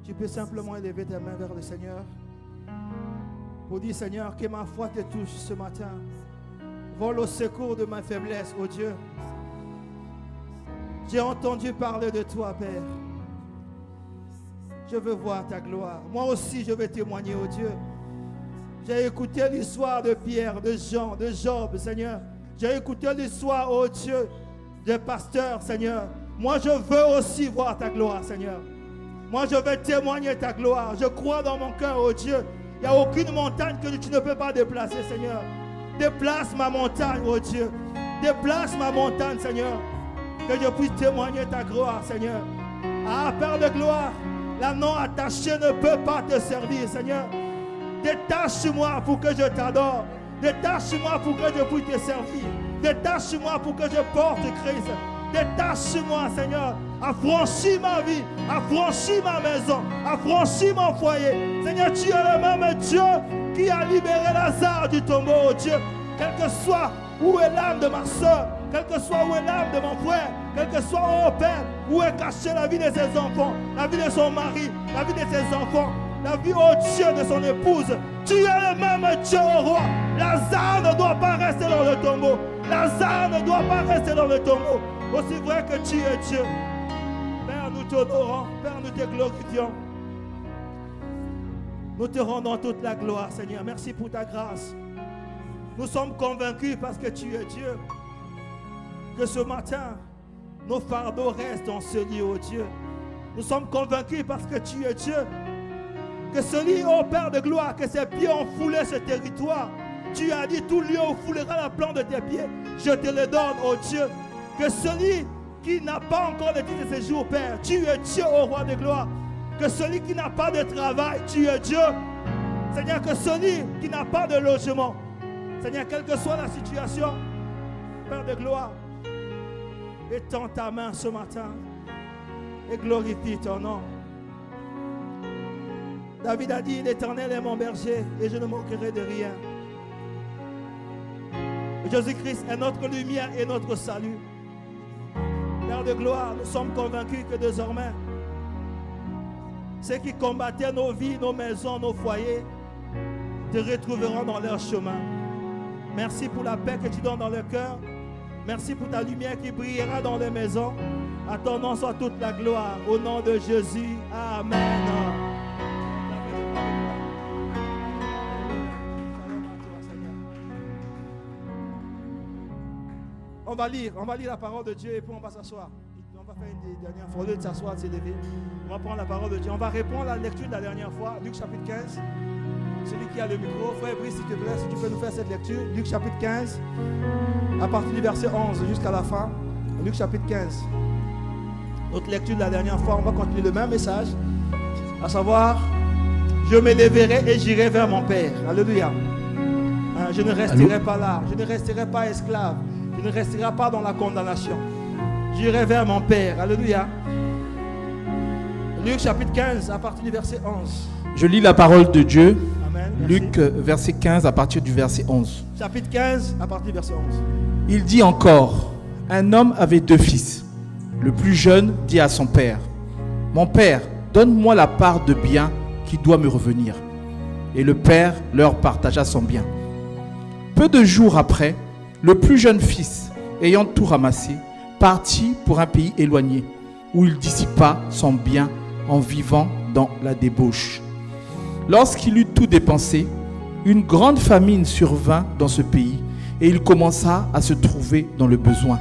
Tu peux simplement élever tes mains vers le Seigneur pour dire, Seigneur, que ma foi te touche ce matin. Vole au secours de ma faiblesse, oh Dieu. J'ai entendu parler de toi, Père. Je veux voir ta gloire. Moi aussi, je vais témoigner, oh Dieu. J'ai écouté l'histoire de Pierre, de Jean, de Job, Seigneur. J'ai écouté l'histoire, oh Dieu, des pasteurs, Seigneur. Moi, je veux aussi voir ta gloire, Seigneur. Moi, je veux témoigner ta gloire. Je crois dans mon cœur, oh Dieu. Il n'y a aucune montagne que tu ne peux pas déplacer, Seigneur. Déplace ma montagne, oh Dieu. Déplace ma montagne, Seigneur. Que je puisse témoigner ta gloire, Seigneur. Ah, Père de gloire, la non attachée ne peut pas te servir, Seigneur. Détache-moi pour que je t'adore. Détache-moi pour que je puisse te servir. Détache-moi pour que je porte Christ. Détache-moi, Seigneur. Affranchis ma vie. Affranchis ma maison. Affranchis mon foyer. Seigneur, tu es le même Dieu qui a libéré Lazare du tombeau, oh Dieu. Quel que soit où est l'âme de ma soeur, quel que soit où est l'âme de mon frère, quel que soit, oh Père, où est cachée la vie de ses enfants, la vie de son mari, la vie de ses enfants, la vie, oh Dieu, de son épouse. Tu es le même Dieu, oh roi. Lazare ne doit pas rester dans le tombeau. Lazare ne doit pas rester dans le tombeau. Aussi vrai que tu es Dieu. Père, nous t'honorons. Père, nous te glorifions. Nous te rendons toute la gloire, Seigneur. Merci pour ta grâce. Nous sommes convaincus parce que tu es Dieu. Que ce matin, nos fardeaux restent dans ce lit, oh Dieu. Nous sommes convaincus parce que tu es Dieu. Que ce lit, oh Père de gloire, que ses pieds ont foulé ce territoire. Tu as dit, tout lieu où foulera la plante de tes pieds, je te le donne, oh Dieu. Que celui qui n'a pas encore le titre de séjour, Père, tu es Dieu, oh Roi de gloire. Que celui qui n'a pas de travail, tu es Dieu. Seigneur, que celui qui n'a pas de logement, Seigneur, quelle que soit la situation, Père de gloire, étends ta main ce matin et glorifie ton nom. David a dit, l'Éternel est mon berger et je ne manquerai de rien. Jésus-Christ est notre lumière et notre salut. Père de gloire, nous sommes convaincus que désormais, ceux qui combattaient nos vies, nos maisons, nos foyers, te retrouveront dans leur chemin. Merci pour la paix que tu donnes dans le cœur. Merci pour ta lumière qui brillera dans les maisons. À ton nom soit toute la gloire. Au nom de Jésus. Amen. On va lire la parole de Dieu et puis on va s'asseoir. On va faire une dernière fois. Au lieu de s'asseoir, de s'élever, on va prendre la parole de Dieu. On va répondre à la lecture de la dernière fois, Luc chapitre 15. Celui qui a le micro, frère Brice, s'il te plaît, si tu peux nous faire cette lecture. Luc chapitre 15, à partir du verset 11 jusqu'à la fin. Luc chapitre 15. Notre lecture de la dernière fois, on va continuer le même message, à savoir, je m'élèverai et j'irai vers mon Père. Alléluia. Je ne resterai pas là. Je ne resterai pas esclave. Je ne resterai pas dans la condamnation. J'irai vers mon Père. Alléluia. Luc chapitre 15, à partir du verset 11. Je lis la parole de Dieu. Amen. Luc verset 15 à partir du verset 11. Chapitre 15, à partir du verset 11. Il dit encore, un homme avait 2 fils. Le plus jeune dit à son père, mon père, donne-moi la part de bien qui doit me revenir. Et le père leur partagea son bien. Peu de jours après, le plus jeune fils, ayant tout ramassé, partit pour un pays éloigné, où il dissipa son bien en vivant dans la débauche. Lorsqu'il eut tout dépensé, une grande famine survint dans ce pays, et il commença à se trouver dans le besoin.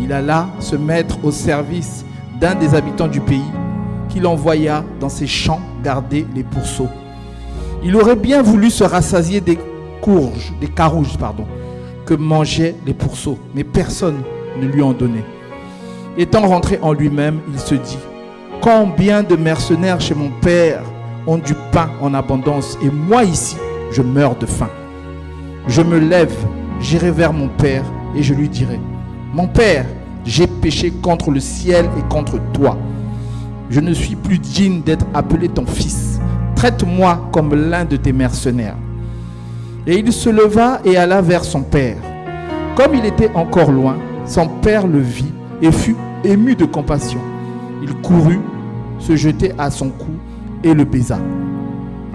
Il alla se mettre au service d'un des habitants du pays, qu'il envoya dans ses champs garder les pourceaux. Il aurait bien voulu se rassasier des carouges, que mangeaient les pourceaux, mais personne ne lui en donnait. Étant rentré en lui-même, il se dit, combien de mercenaires chez mon père ont du pain en abondance, et moi ici, je meurs de faim. Je me lève, j'irai vers mon père, et je lui dirai, mon père, j'ai péché contre le ciel et contre toi. Je ne suis plus digne d'être appelé ton fils. Traite-moi comme l'un de tes mercenaires. Et il se leva et alla vers son père. Comme il était encore loin, son père le vit et fut ému de compassion. Il courut, se jeter à son cou et le baisa.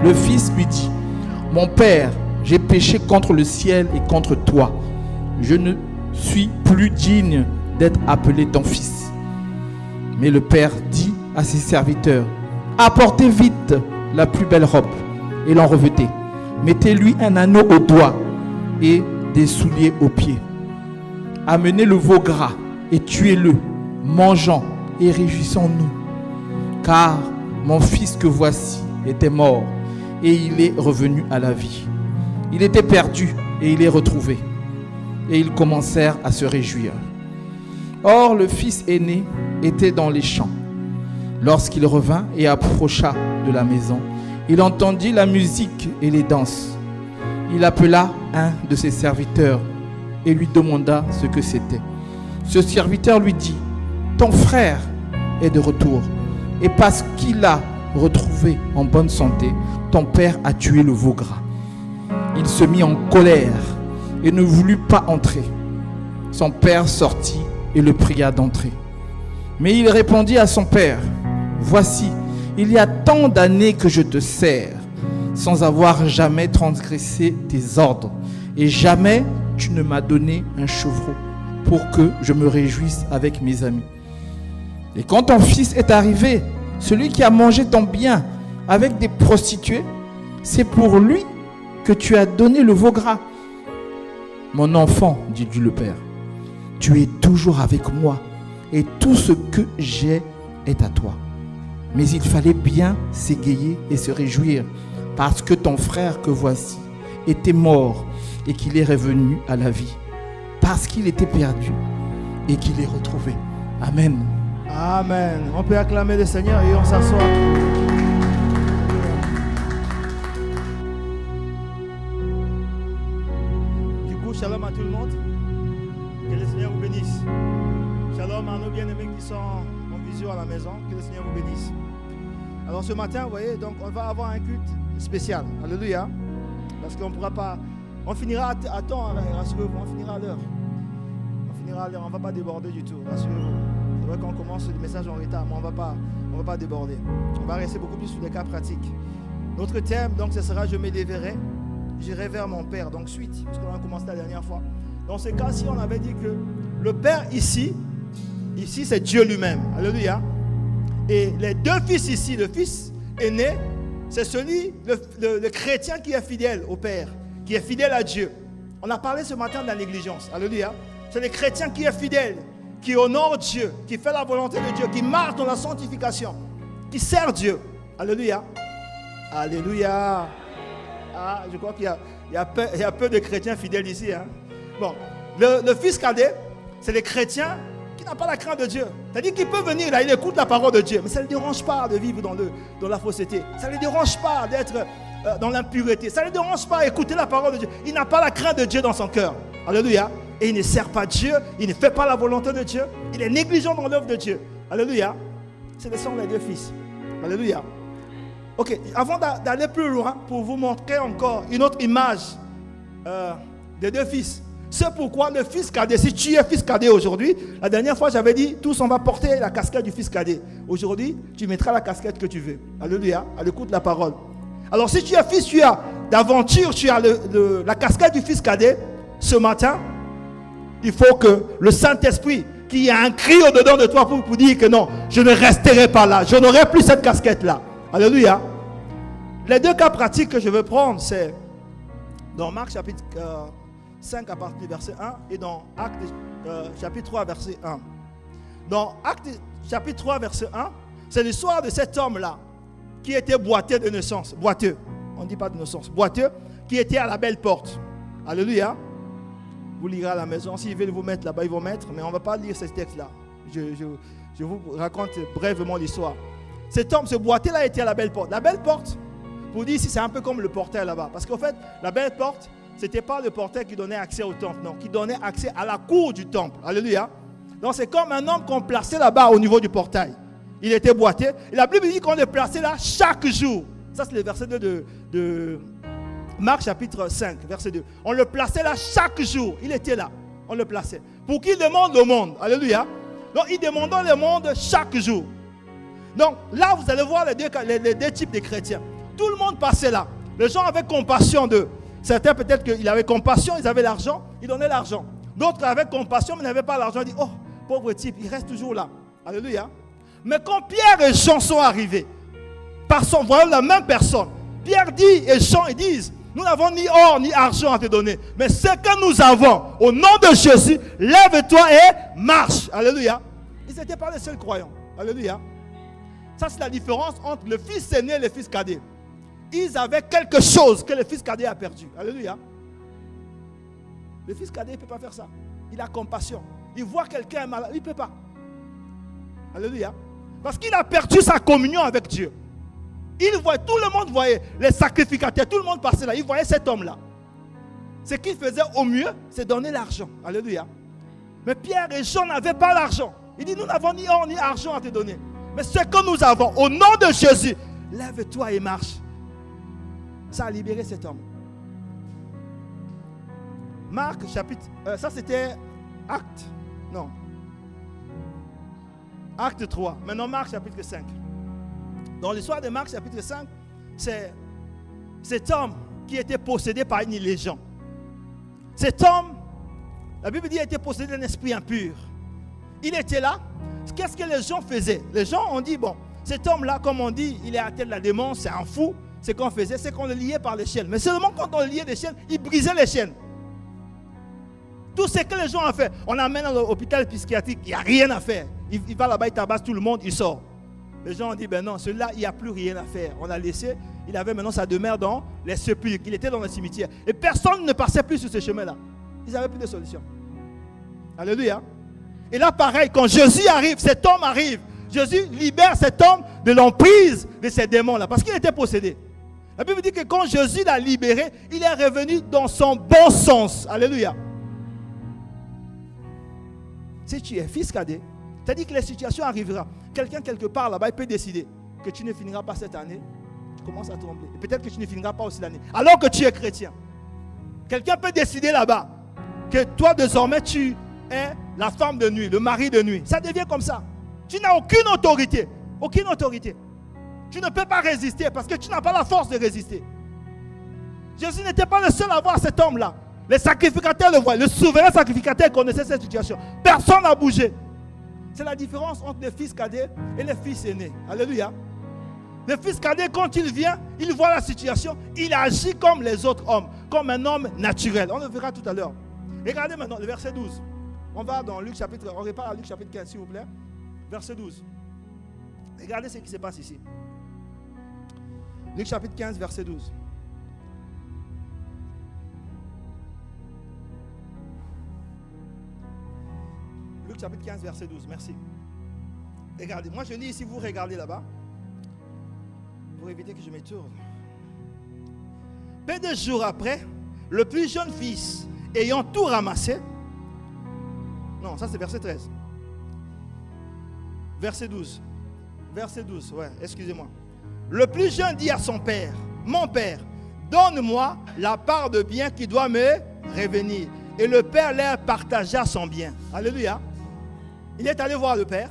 Le fils lui dit, « Mon père, j'ai péché contre le ciel et contre toi. Je ne suis plus digne d'être appelé ton fils. » Mais le père dit à ses serviteurs, « Apportez vite la plus belle robe et l'en revêtez. Mettez-lui un anneau au doigt et des souliers aux pieds. Amenez le veau gras et tuez-le, mangeons et réjouissons-nous. Car mon fils que voici était mort et il est revenu à la vie. Il était perdu et il est retrouvé. » Et ils commencèrent à se réjouir. Or, le fils aîné était dans les champs. Lorsqu'il revint et approcha de la maison, il entendit la musique et les danses. Il appela un de ses serviteurs et lui demanda ce que c'était. Ce serviteur lui dit, « Ton frère est de retour, et parce qu'il l'a retrouvé en bonne santé, ton père a tué le veau gras. » Il se mit en colère et ne voulut pas entrer. Son père sortit et le pria d'entrer. Mais il répondit à son père, « Voici, il y a tant d'années que je te sers, sans avoir jamais transgressé tes ordres, et jamais tu ne m'as donné un chevreau pour que je me réjouisse avec mes amis. Et quand ton fils est arrivé, celui qui a mangé ton bien avec des prostituées, c'est pour lui que tu as donné le veau gras. » « Mon enfant, dit-lui le père, tu es toujours avec moi et tout ce que j'ai est à toi. Mais il fallait bien s'égayer et se réjouir parce que ton frère que voici était mort et qu'il est revenu à la vie, parce qu'il était perdu et qu'il est retrouvé. » Amen. Amen. On peut acclamer le Seigneur et on s'assoit. Shalom à tout le monde. Que le Seigneur vous bénisse. Shalom à nos bien-aimés qui sont en visio à la maison. Que le Seigneur vous bénisse. Alors ce matin, vous voyez, donc on va avoir un culte spécial. Alléluia. Parce qu'on ne pourra pas. On finira à temps, rassurez-vous. On finira à l'heure. On ne va pas déborder du tout. Rassurez-vous. C'est vrai qu'on commence le message en retard, mais on ne va pas déborder. On va rester beaucoup plus sur des cas pratiques. Notre thème, donc, ce sera « Je m'élèverai. J'irai vers mon Père », donc suite, parce qu'on a commencé la dernière fois. Dans ce cas-ci, on avait dit que le Père ici c'est Dieu lui-même. Alléluia. Et les deux fils ici, le fils aîné, c'est celui, le chrétien qui est fidèle au Père, qui est fidèle à Dieu. On a parlé ce matin de la négligence. Alléluia. C'est le chrétien qui est fidèle, qui honore Dieu, qui fait la volonté de Dieu, qui marche dans la sanctification, qui sert Dieu. Alléluia. Alléluia. Ah, je crois qu'il y a peu de chrétiens fidèles ici. Hein? Bon, le fils cadet, c'est les chrétiens qui n'ont pas la crainte de Dieu. C'est-à-dire qu'il peut venir là, il écoute la parole de Dieu, mais ça ne le dérange pas de vivre dans la fausseté. Ça ne le dérange pas d'être dans l'impureté. Ça ne le dérange pas d'écouter la parole de Dieu. Il n'a pas la crainte de Dieu dans son cœur. Alléluia. Et il ne sert pas Dieu, il ne fait pas la volonté de Dieu. Il est négligent dans l'œuvre de Dieu. Alléluia. Ce sont les deux fils. Alléluia. Ok, avant d'aller plus loin, pour vous montrer encore une autre image des deux fils. C'est pourquoi le fils cadet, si tu es fils cadet aujourd'hui, la dernière fois j'avais dit, tous on va porter la casquette du fils cadet. Aujourd'hui, tu mettras la casquette que tu veux. Alléluia, à l'écoute de la parole. Alors si tu es fils, tu as d'aventure, tu as la casquette du fils cadet, ce matin, il faut que le Saint-Esprit, qu'il y a un cri au-dedans de toi pour dire que non, je ne resterai pas là, je n'aurai plus cette casquette-là. Alléluia. Les deux cas pratiques que je veux prendre, c'est dans Marc chapitre 5 à partir du verset 1 et dans Actes chapitre 3 verset 1. Dans Actes chapitre 3 verset 1, c'est l'histoire de cet homme-là qui était boiteux de naissance. Boiteux, on ne dit pas de naissance. Boiteux, qui était à la belle porte. Alléluia. Vous lirez à la maison. S'ils veulent vous mettre là-bas, ils vont mettre. Mais on ne va pas lire ce texte-là. Je vous raconte brièvement l'histoire. Cet homme, ce boiteux-là était à la belle porte. La belle porte, pour dire ici, c'est un peu comme le portail là-bas. Parce qu'en fait, la belle porte, ce n'était pas le portail qui donnait accès au temple, non, qui donnait accès à la cour du temple. Alléluia. Donc c'est comme un homme qu'on plaçait là-bas au niveau du portail. Il était boiteux. Et la Bible dit qu'on le plaçait là chaque jour. Ça, c'est le verset 2 de Marc chapitre 5, verset 2. On le plaçait là chaque jour. Il était là. On le plaçait. Pour qu'il demande le monde. Alléluia. Donc il demandait le monde chaque jour. Donc là, vous allez voir les deux types de chrétiens. Tout le monde passait là. Les gens avaient compassion d'eux. Certains, peut-être qu'ils avaient compassion, ils avaient l'argent, ils donnaient l'argent. D'autres avaient compassion, mais n'avaient pas l'argent. Ils disaient, oh, pauvre type, il reste toujours là. Alléluia. Mais quand Pierre et Jean sont arrivés, voyant la même personne, Pierre dit et Jean, ils disent, nous n'avons ni or ni argent à te donner, mais ce que nous avons, au nom de Jésus, lève-toi et marche. Alléluia. Ils n'étaient pas les seuls croyants. Alléluia. Ça, c'est la différence entre le fils aîné et le fils cadet. Ils avaient quelque chose que le fils cadet a perdu. Alléluia. Le fils cadet ne peut pas faire ça. Il a compassion. Il voit quelqu'un malade, il ne peut pas. Alléluia. Parce qu'il a perdu sa communion avec Dieu. Il voit, tout le monde voyait, les sacrificateurs, tout le monde passait là. Il voyait cet homme-là. Ce qu'il faisait au mieux, c'est donner l'argent. Alléluia. Mais Pierre et Jean n'avaient pas l'argent. Il dit, nous n'avons ni or ni argent à te donner. Mais ce que nous avons, au nom de Jésus, lève-toi et marche. Ça a libéré cet homme. Marc chapitre... ça c'était Acte. Non. Acte 3. Maintenant Marc chapitre 5. Dans l'histoire de Marc chapitre 5, c'est cet homme qui était possédé par une légion. Cet homme, la Bible dit, il était possédé d'un esprit impur. Il était là. Qu'est-ce que les gens faisaient? Les gens ont dit, bon, cet homme-là, comme on dit, il est à tête de la démence, c'est un fou. Ce qu'on faisait, c'est qu'on le liait par les chaînes. Mais seulement quand on le liait des chaînes, il brisait les chaînes. Tout ce que les gens ont fait, on l'amène à l'hôpital psychiatrique, il n'y a rien à faire. Il va là-bas, il tabasse tout le monde, il sort. Les gens ont dit, ben non, celui-là, il n'y a plus rien à faire. On l'a laissé, il avait maintenant sa demeure dans les sépulcres, il était dans le cimetière. Et personne ne passait plus sur ce chemin-là. Ils n'avaient plus de solution. Alléluia. Et là, pareil, quand Jésus arrive, cet homme arrive, Jésus libère cet homme de l'emprise de ces démons-là, parce qu'il était possédé. La Bible dit que quand Jésus l'a libéré, il est revenu dans son bon sens. Alléluia. Si tu es fils cadet, c'est-à-dire que les situations arriveront. Quelqu'un quelque part là-bas, il peut décider que tu ne finiras pas cette année. Tu commences à trembler. Et peut-être que tu ne finiras pas aussi l'année. Alors que tu es chrétien. Quelqu'un peut décider là-bas que toi désormais tu es la femme de nuit, le mari de nuit. Ça devient comme ça. Tu n'as aucune autorité. Aucune autorité. Tu ne peux pas résister parce que tu n'as pas la force de résister. Jésus n'était pas le seul à voir cet homme-là. Les sacrificateurs le voient. Le souverain sacrificateur connaissait cette situation. Personne n'a bougé. C'est la différence entre le fils cadet et le fils aîné. Alléluia. Le fils cadet, quand il vient, il voit la situation, il agit comme les autres hommes, comme un homme naturel. On le verra tout à l'heure. Regardez maintenant le verset 12. On va dans Luc chapitre, on repart à Luc chapitre 15, s'il vous plaît. Verset 12. Regardez ce qui se passe ici. Luc chapitre 15, verset 12. Luc chapitre 15, verset 12. Merci. Regardez, moi je lis ici, vous regardez là-bas. Pour éviter que je me tourne. Peu de jours après, le plus jeune fils, ayant tout ramassé. Non, ça c'est verset 13. Verset 12. Verset 12, ouais, excusez-moi. Le plus jeune dit à son père, mon père, donne-moi la part de bien qui doit me revenir. Et le père leur partagea son bien. Alléluia. Il est allé voir le père.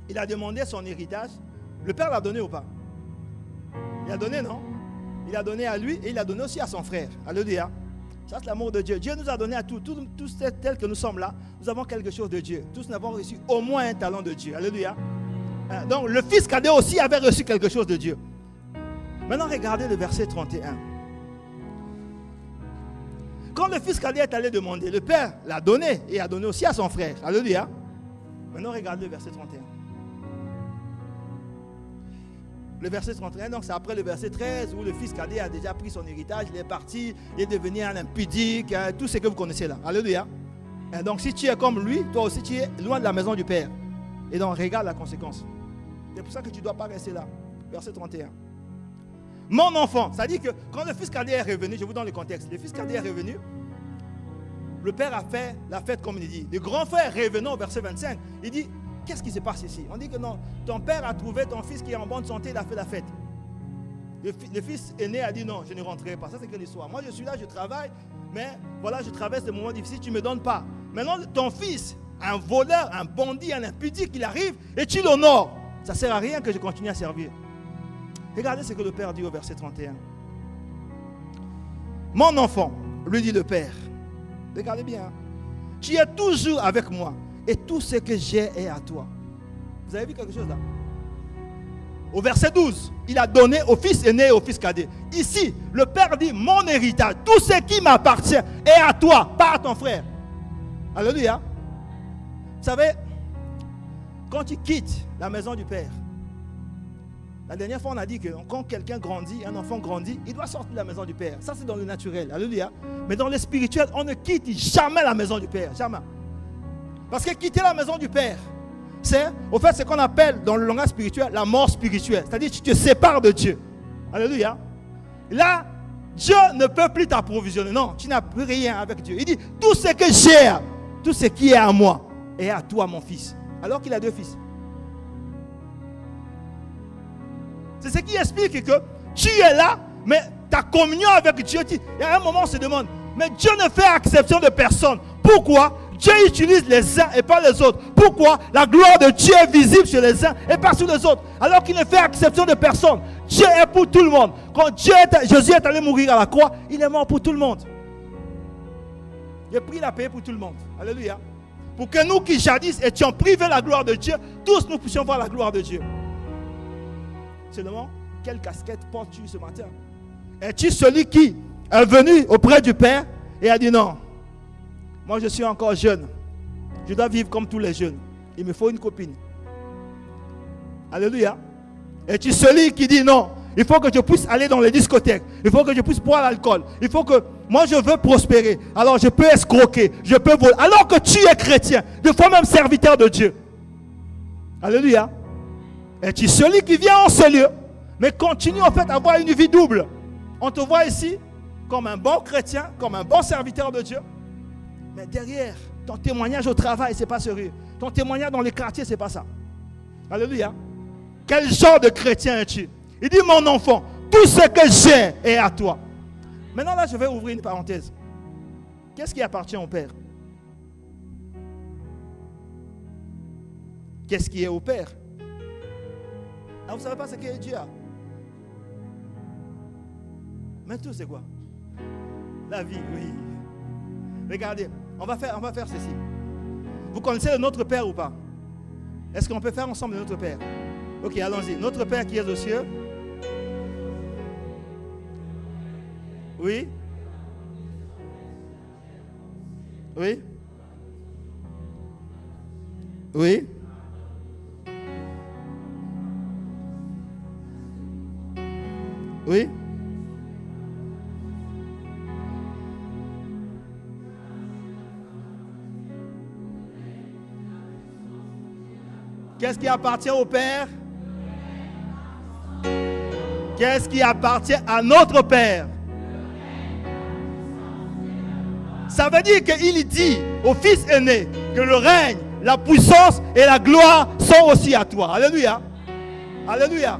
Il a demandé son héritage. Le père l'a donné ou pas? Il a donné, non? Il a donné à lui et il a donné aussi à son frère. Alléluia. Ça, c'est l'amour de Dieu. Dieu nous a donné à tous tels que nous sommes là. Nous avons quelque chose de Dieu. Tous nous avons reçu au moins un talent de Dieu. Alléluia. Donc, le fils cadet aussi avait reçu quelque chose de Dieu. Maintenant, regardez le verset 31. Quand le fils cadet est allé demander, le père l'a donné et a donné aussi à son frère. Alléluia. Maintenant, regardez le verset 31. Le verset 31, donc c'est après le verset 13 où le fils cadet a déjà pris son héritage, il est parti, il est devenu un impudique, tout ce que vous connaissez là. Alléluia. Et donc si tu es comme lui, toi aussi tu es loin de la maison du Père. Et donc regarde la conséquence. C'est pour ça que tu ne dois pas rester là. Verset 31. Mon enfant, ça dit que quand le fils cadet est revenu, je vous donne le contexte, le fils cadet est revenu, le père a fait la fête comme il dit. Le grand frère revenant au verset 25, il dit, qu'est-ce qui se passe ici? On dit que non, ton père a trouvé ton fils qui est en bonne santé, il a fait la fête. Le fils aîné a dit non, je ne rentrerai pas. Ça, c'est que l'histoire. Moi, je suis là, je travaille, mais voilà, je traverse des moments difficiles, tu ne me donnes pas. Maintenant, ton fils, un voleur, un bandit, un impudique, il arrive et tu l'honores. Ça ne sert à rien que je continue à servir. Regardez ce que le Père dit au verset 31. Mon enfant, lui dit le Père, regardez bien, tu es toujours avec moi et tout ce que j'ai est à toi. Vous avez vu quelque chose là? Au verset 12, il a donné au fils aîné et au fils cadet. Ici, le Père dit, mon héritage, tout ce qui m'appartient est à toi, pas à ton frère. Alléluia. Vous savez, quand tu quittes la maison du Père, la dernière fois on a dit que quand quelqu'un grandit, un enfant grandit, il doit sortir de la maison du Père. Ça c'est dans le naturel, alléluia. Mais dans le spirituel, on ne quitte jamais la maison du Père, jamais. Parce que quitter la maison du Père, c'est au fait ce qu'on appelle dans le langage spirituel la mort spirituelle. C'est-à-dire que tu te sépares de Dieu. Alléluia. Là, Dieu ne peut plus t'approvisionner. Non, tu n'as plus rien avec Dieu. Il dit, tout ce que j'ai, tout ce qui est à moi, est à toi mon fils. Alors qu'il a 2 fils. C'est ce qui explique que tu es là, mais ta communion avec Dieu, il y a un moment on se demande, mais Dieu ne fait exception de personne. Pourquoi Dieu utilise les uns et pas les autres? Pourquoi la gloire de Dieu est visible sur les uns et pas sur les autres? Alors qu'il ne fait exception de personne. Dieu est pour tout le monde. Quand Jésus est allé mourir à la croix, il est mort pour tout le monde. Le prix il a payé pour tout le monde. Alléluia. Pour que nous qui jadis étions privés de la gloire de Dieu, tous nous puissions voir la gloire de Dieu. Seulement, quelle casquette portes-tu ce matin? Es-tu celui qui est venu auprès du Père et a dit non, moi je suis encore jeune, je dois vivre comme tous les jeunes, il me faut une copine. Alléluia. Es-tu celui qui dit non, il faut que je puisse aller dans les discothèques, il faut que je puisse boire l'alcool, il faut que moi je veux prospérer, alors je peux escroquer, je peux voler, alors que tu es chrétien, des fois même serviteur de Dieu. Alléluia. Es-tu celui qui vient en ce lieu, mais continue en fait à avoir une vie double? On te voit ici comme un bon chrétien, comme un bon serviteur de Dieu, mais derrière, ton témoignage au travail, ce n'est pas sérieux. Ton témoignage dans les quartiers, ce n'est pas ça. Alléluia. Quel genre de chrétien es-tu? Il dit, mon enfant, tout ce que j'ai est à toi. Maintenant là, je vais ouvrir une parenthèse. Qu'est-ce qui appartient au Père? Qu'est-ce qui est au Père? Ah, vous ne savez pas ce que Dieu a? Mais tout c'est quoi? La vie, oui. Regardez, on va faire ceci. Vous connaissez le Notre Père ou pas? Est-ce qu'on peut faire ensemble le Notre Père? Ok, allons-y. Notre Père qui est aux cieux. Oui. Oui. Oui. Oui. Qu'est-ce qui appartient au Père? Qu'est-ce qui appartient à notre Père? Ça veut dire qu'il dit au fils aîné que le règne, la puissance et la gloire sont aussi à toi. Alléluia. Alléluia.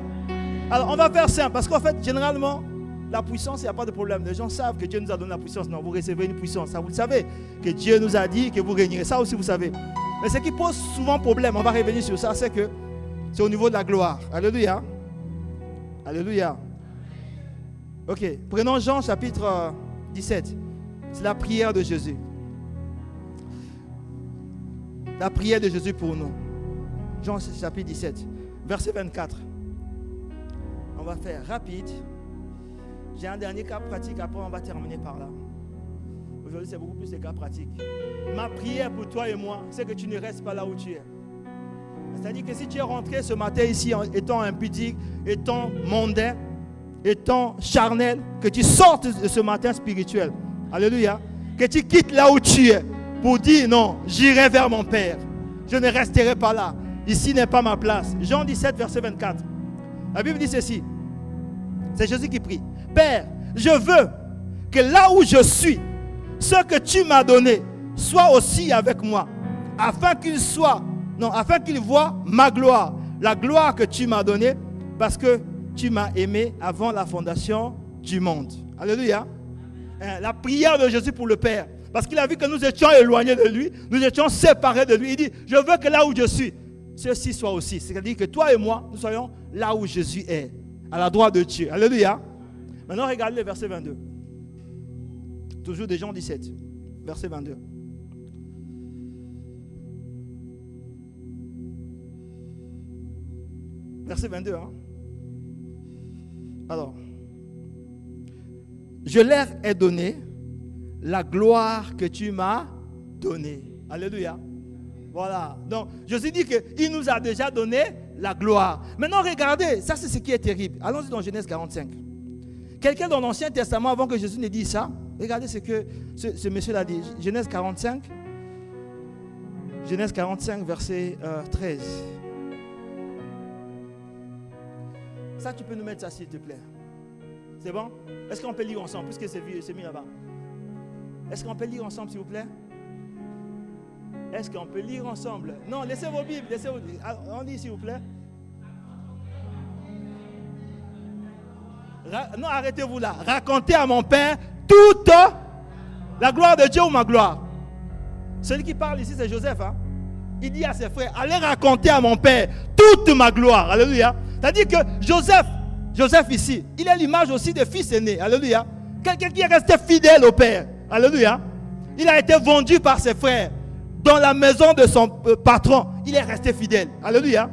Alors on va faire simple parce qu'en fait, généralement, la puissance, il n'y a pas de problème. Les gens savent que Dieu nous a donné la puissance. Non, vous recevez une puissance. Ça, vous le savez. Que Dieu nous a dit que vous régnerez. Ça aussi, vous savez. Mais ce qui pose souvent problème, on va revenir sur ça, c'est que c'est au niveau de la gloire. Alléluia. Alléluia. Ok, prenons Jean chapitre 17. C'est la prière de Jésus. La prière de Jésus pour nous. Jean chapitre 17, verset 24. On va faire rapide. J'ai un dernier cas pratique, après on va terminer par là. Aujourd'hui, c'est beaucoup plus des cas pratiques. Ma prière pour toi et moi, c'est que tu ne restes pas là où tu es. C'est-à-dire que si tu es rentré ce matin ici en étant impudique, étant mondain, étant charnel, que tu sortes de ce matin spirituel. Alléluia. Que tu quittes là où tu es pour dire non, j'irai vers mon Père. Je ne resterai pas là. Ici n'est pas ma place. Jean 17, verset 24. La Bible dit ceci. C'est Jésus qui prie. Père, je veux que là où je suis, ce que tu m'as donné soit aussi avec moi, afin qu'il voie ma gloire, la gloire que tu m'as donnée, parce que tu m'as aimé avant la fondation du monde. Alléluia. La prière de Jésus pour le Père, parce qu'il a vu que nous étions éloignés de lui, nous étions séparés de lui. Il dit, je veux que là où je suis, ceux-ci soient aussi. C'est-à-dire que toi et moi, nous soyons là où Jésus est, à la droite de Dieu. Alléluia. Maintenant, regardez le verset 22. Toujours de Jean 17, verset 22. Verset 22. Hein? Alors, je leur ai donné la gloire que tu m'as donnée. Alléluia. Voilà. Donc, Jésus dit qu'il nous a déjà donné la gloire. Maintenant, regardez, ça c'est ce qui est terrible. Allons-y dans Genèse 45. Quelqu'un dans l'Ancien Testament, avant que Jésus ne dise ça, regardez ce que ce monsieur a dit. Genèse 45. Genèse 45, verset 13. Ça, tu peux nous mettre ça, s'il te plaît. C'est bon? Est-ce qu'on peut lire ensemble, puisque c'est mis là-bas? Est-ce qu'on peut lire ensemble, s'il vous plaît? Est-ce qu'on peut lire ensemble? Non, laissez vos Bibles, on lit, s'il vous plaît. Non, arrêtez-vous là. Racontez à mon Père toute la gloire de Dieu ou ma gloire. Celui qui parle ici, c'est Joseph. Hein? Il dit à ses frères, allez raconter à mon Père toute ma gloire. Alléluia. C'est-à-dire que Joseph ici, il est l'image aussi des fils aînés. Alléluia. Quelqu'un qui est resté fidèle au Père. Alléluia. Il a été vendu par ses frères dans la maison de son patron. Il est resté fidèle. Alléluia.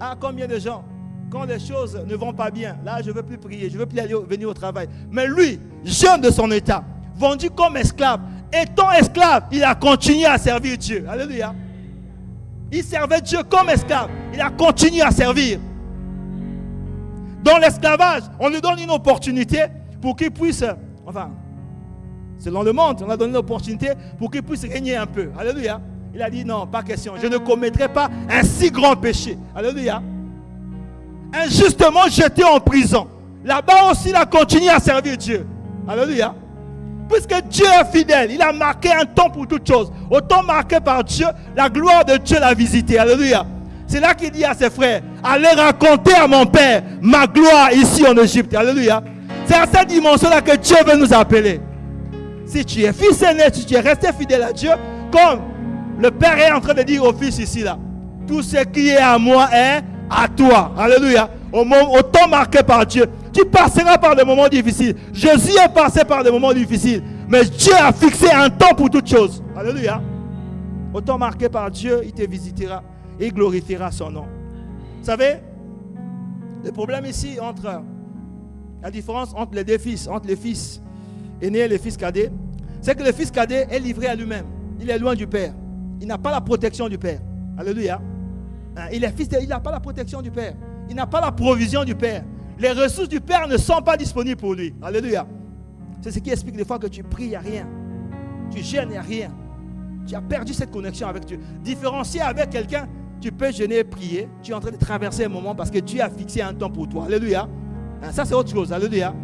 Ah, combien de gens, quand les choses ne vont pas bien, là, je ne veux plus prier, je ne veux plus venir au travail. Mais lui, jeune de son état, vendu comme esclave, étant esclave, il a continué à servir Dieu. Alléluia. Il servait Dieu comme esclave. Il a continué à servir. Dans l'esclavage, on lui donne une opportunité pour qu'il puisse, enfin, selon le monde, on a donné une opportunité pour qu'il puisse régner un peu. Alléluia. Il a dit non, pas question. Je ne commettrai pas un si grand péché. Alléluia. Injustement jeté en prison. Là-bas aussi, il a continué à servir Dieu. Alléluia. Puisque Dieu est fidèle, il a marqué un temps pour toutes choses. Au temps marqué par Dieu, la gloire de Dieu l'a visité. Alléluia. C'est là qu'il dit à ses frères, allez raconter à mon Père ma gloire ici en Égypte. Alléluia. C'est à cette dimension-là que Dieu veut nous appeler. Si tu es fils aîné, si tu es resté fidèle à Dieu, comme le Père est en train de dire au Fils ici, là, tout ce qui est à moi est à toi. Alléluia. Au temps marqué par Dieu, tu passeras par des moments difficiles. Jésus est passé par des moments difficiles, mais Dieu a fixé un temps pour toutes choses. Alléluia. Au temps marqué par Dieu, il te visitera et glorifiera son nom. Vous savez, le problème ici la différence entre les deux fils, entre les fils aînés et les fils cadets, c'est que le fils cadet est livré à lui-même. Il est loin du Père. Il n'a pas la protection du Père. Alléluia. Il est fils, il n'a pas la protection du Père. Il n'a pas la provision du Père. Les ressources du Père ne sont pas disponibles pour lui. Alléluia. C'est ce qui explique des fois que tu pries, il n'y a rien. Tu jeûnes, il n'y a rien. Tu as perdu cette connexion avec Dieu. Différencier avec quelqu'un, tu peux jeûner et prier. Tu es en train de traverser un moment parce que Dieu a fixé un temps pour toi. Alléluia. Ça, c'est autre chose. Alléluia.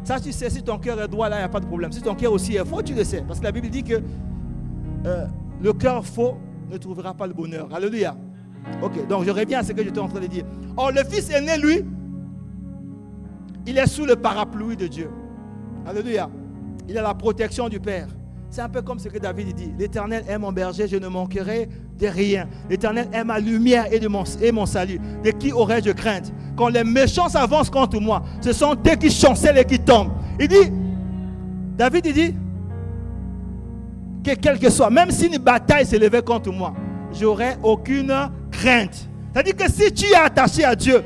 Ça, tu sais, si ton cœur est droit, là, il n'y a pas de problème. Si ton cœur aussi est faux, tu le sais. Parce que la Bible dit que le cœur faux ne trouvera pas le bonheur. Alléluia. Ok, donc je reviens à ce que j'étais en train de dire. Or, le fils aîné, lui, il est sous le parapluie de Dieu. Alléluia. Il a la protection du Père. C'est un peu comme ce que David dit. L'Éternel est mon berger, je ne manquerai de rien. L'Éternel est ma lumière et mon salut. De qui aurais-je crainte? Quand les méchants s'avancent contre moi, ce sont eux qui chancellent et qui tombent. Il dit, David, il dit, que quel que soit, même si une bataille s'élevait contre moi, j'aurais aucune crainte. C'est-à-dire que si tu es attaché à Dieu,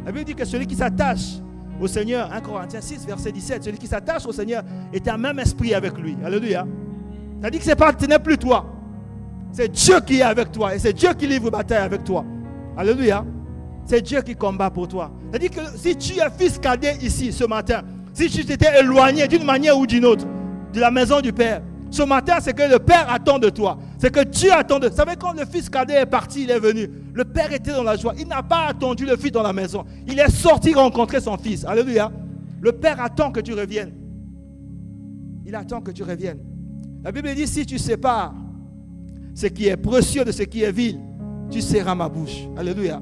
la Bible dit que celui qui s'attache au Seigneur, 1 Corinthiens 6, verset 17, celui qui s'attache au Seigneur est un même esprit avec lui. Alléluia. C'est-à-dire que ce n'est plus toi. C'est Dieu qui est avec toi et c'est Dieu qui livre bataille avec toi. Alléluia. C'est Dieu qui combat pour toi. C'est-à-dire que si tu es fils cadet ici ce matin, si tu t'étais éloigné d'une manière ou d'une autre de la maison du Père, ce matin, c'est que le Père attend de toi. C'est que Dieu attend de toi. Vous savez, quand le fils cadet est parti, il est venu. Le Père était dans la joie. Il n'a pas attendu le fils dans la maison. Il est sorti rencontrer son fils. Alléluia. Le Père attend que tu reviennes. Il attend que tu reviennes. La Bible dit, si tu sépares ce qui est précieux de ce qui est vil, tu serras ma bouche. Alléluia.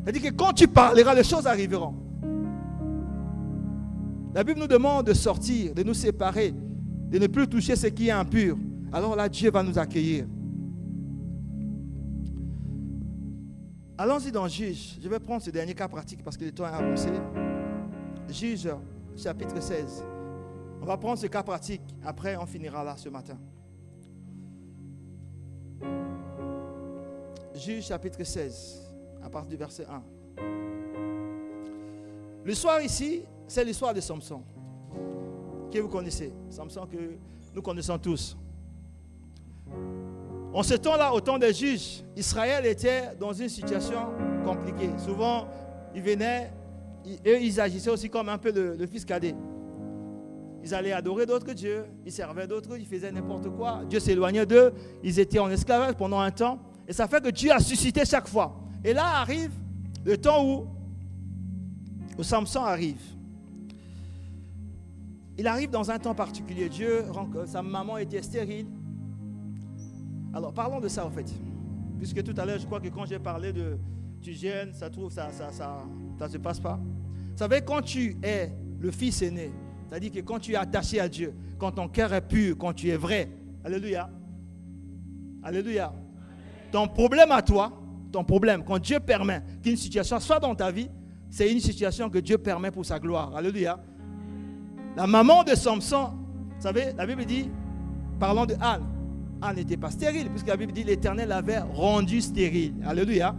C'est-à-dire que quand tu parleras, les choses arriveront. La Bible nous demande de sortir, de nous séparer, de ne plus toucher ce qui est impur. Alors là, Dieu va nous accueillir. Allons-y dans Juge. Je vais prendre ce dernier cas pratique parce que le temps est avancé. Juge, chapitre 16. On va prendre ce cas pratique. Après, on finira là ce matin. Juge, chapitre 16, à partir du verset 1. L'histoire ici, c'est l'histoire de Samson, que vous connaissez. Samson que nous connaissons tous. En ce temps-là, au temps des juges, Israël était dans une situation compliquée. Souvent, ils venaient, ils agissaient aussi comme un peu le fils cadet. Ils allaient adorer d'autres dieux, ils servaient d'autres, ils faisaient n'importe quoi. Dieu s'éloignait d'eux, ils étaient en esclavage pendant un temps. Et ça fait que Dieu a suscité chaque fois. Et là arrive le temps où Samson arrive. Il arrive dans un temps particulier. Dieu rend que sa maman était stérile. Alors parlons de ça en fait. Puisque tout à l'heure, je crois que quand j'ai parlé de tu gênes, ça se passe pas. Vous savez, quand tu es le fils aîné, c'est-à-dire que quand tu es attaché à Dieu, quand ton cœur est pur, quand tu es vrai, alléluia, alléluia. Ton problème à toi, quand Dieu permet qu'une situation soit dans ta vie, c'est une situation que Dieu permet pour sa gloire. Alléluia. La maman de Samson, vous savez, la Bible dit, parlant de Anne, Anne n'était pas stérile, puisque la Bible dit l'Éternel l'avait rendue stérile. Alléluia.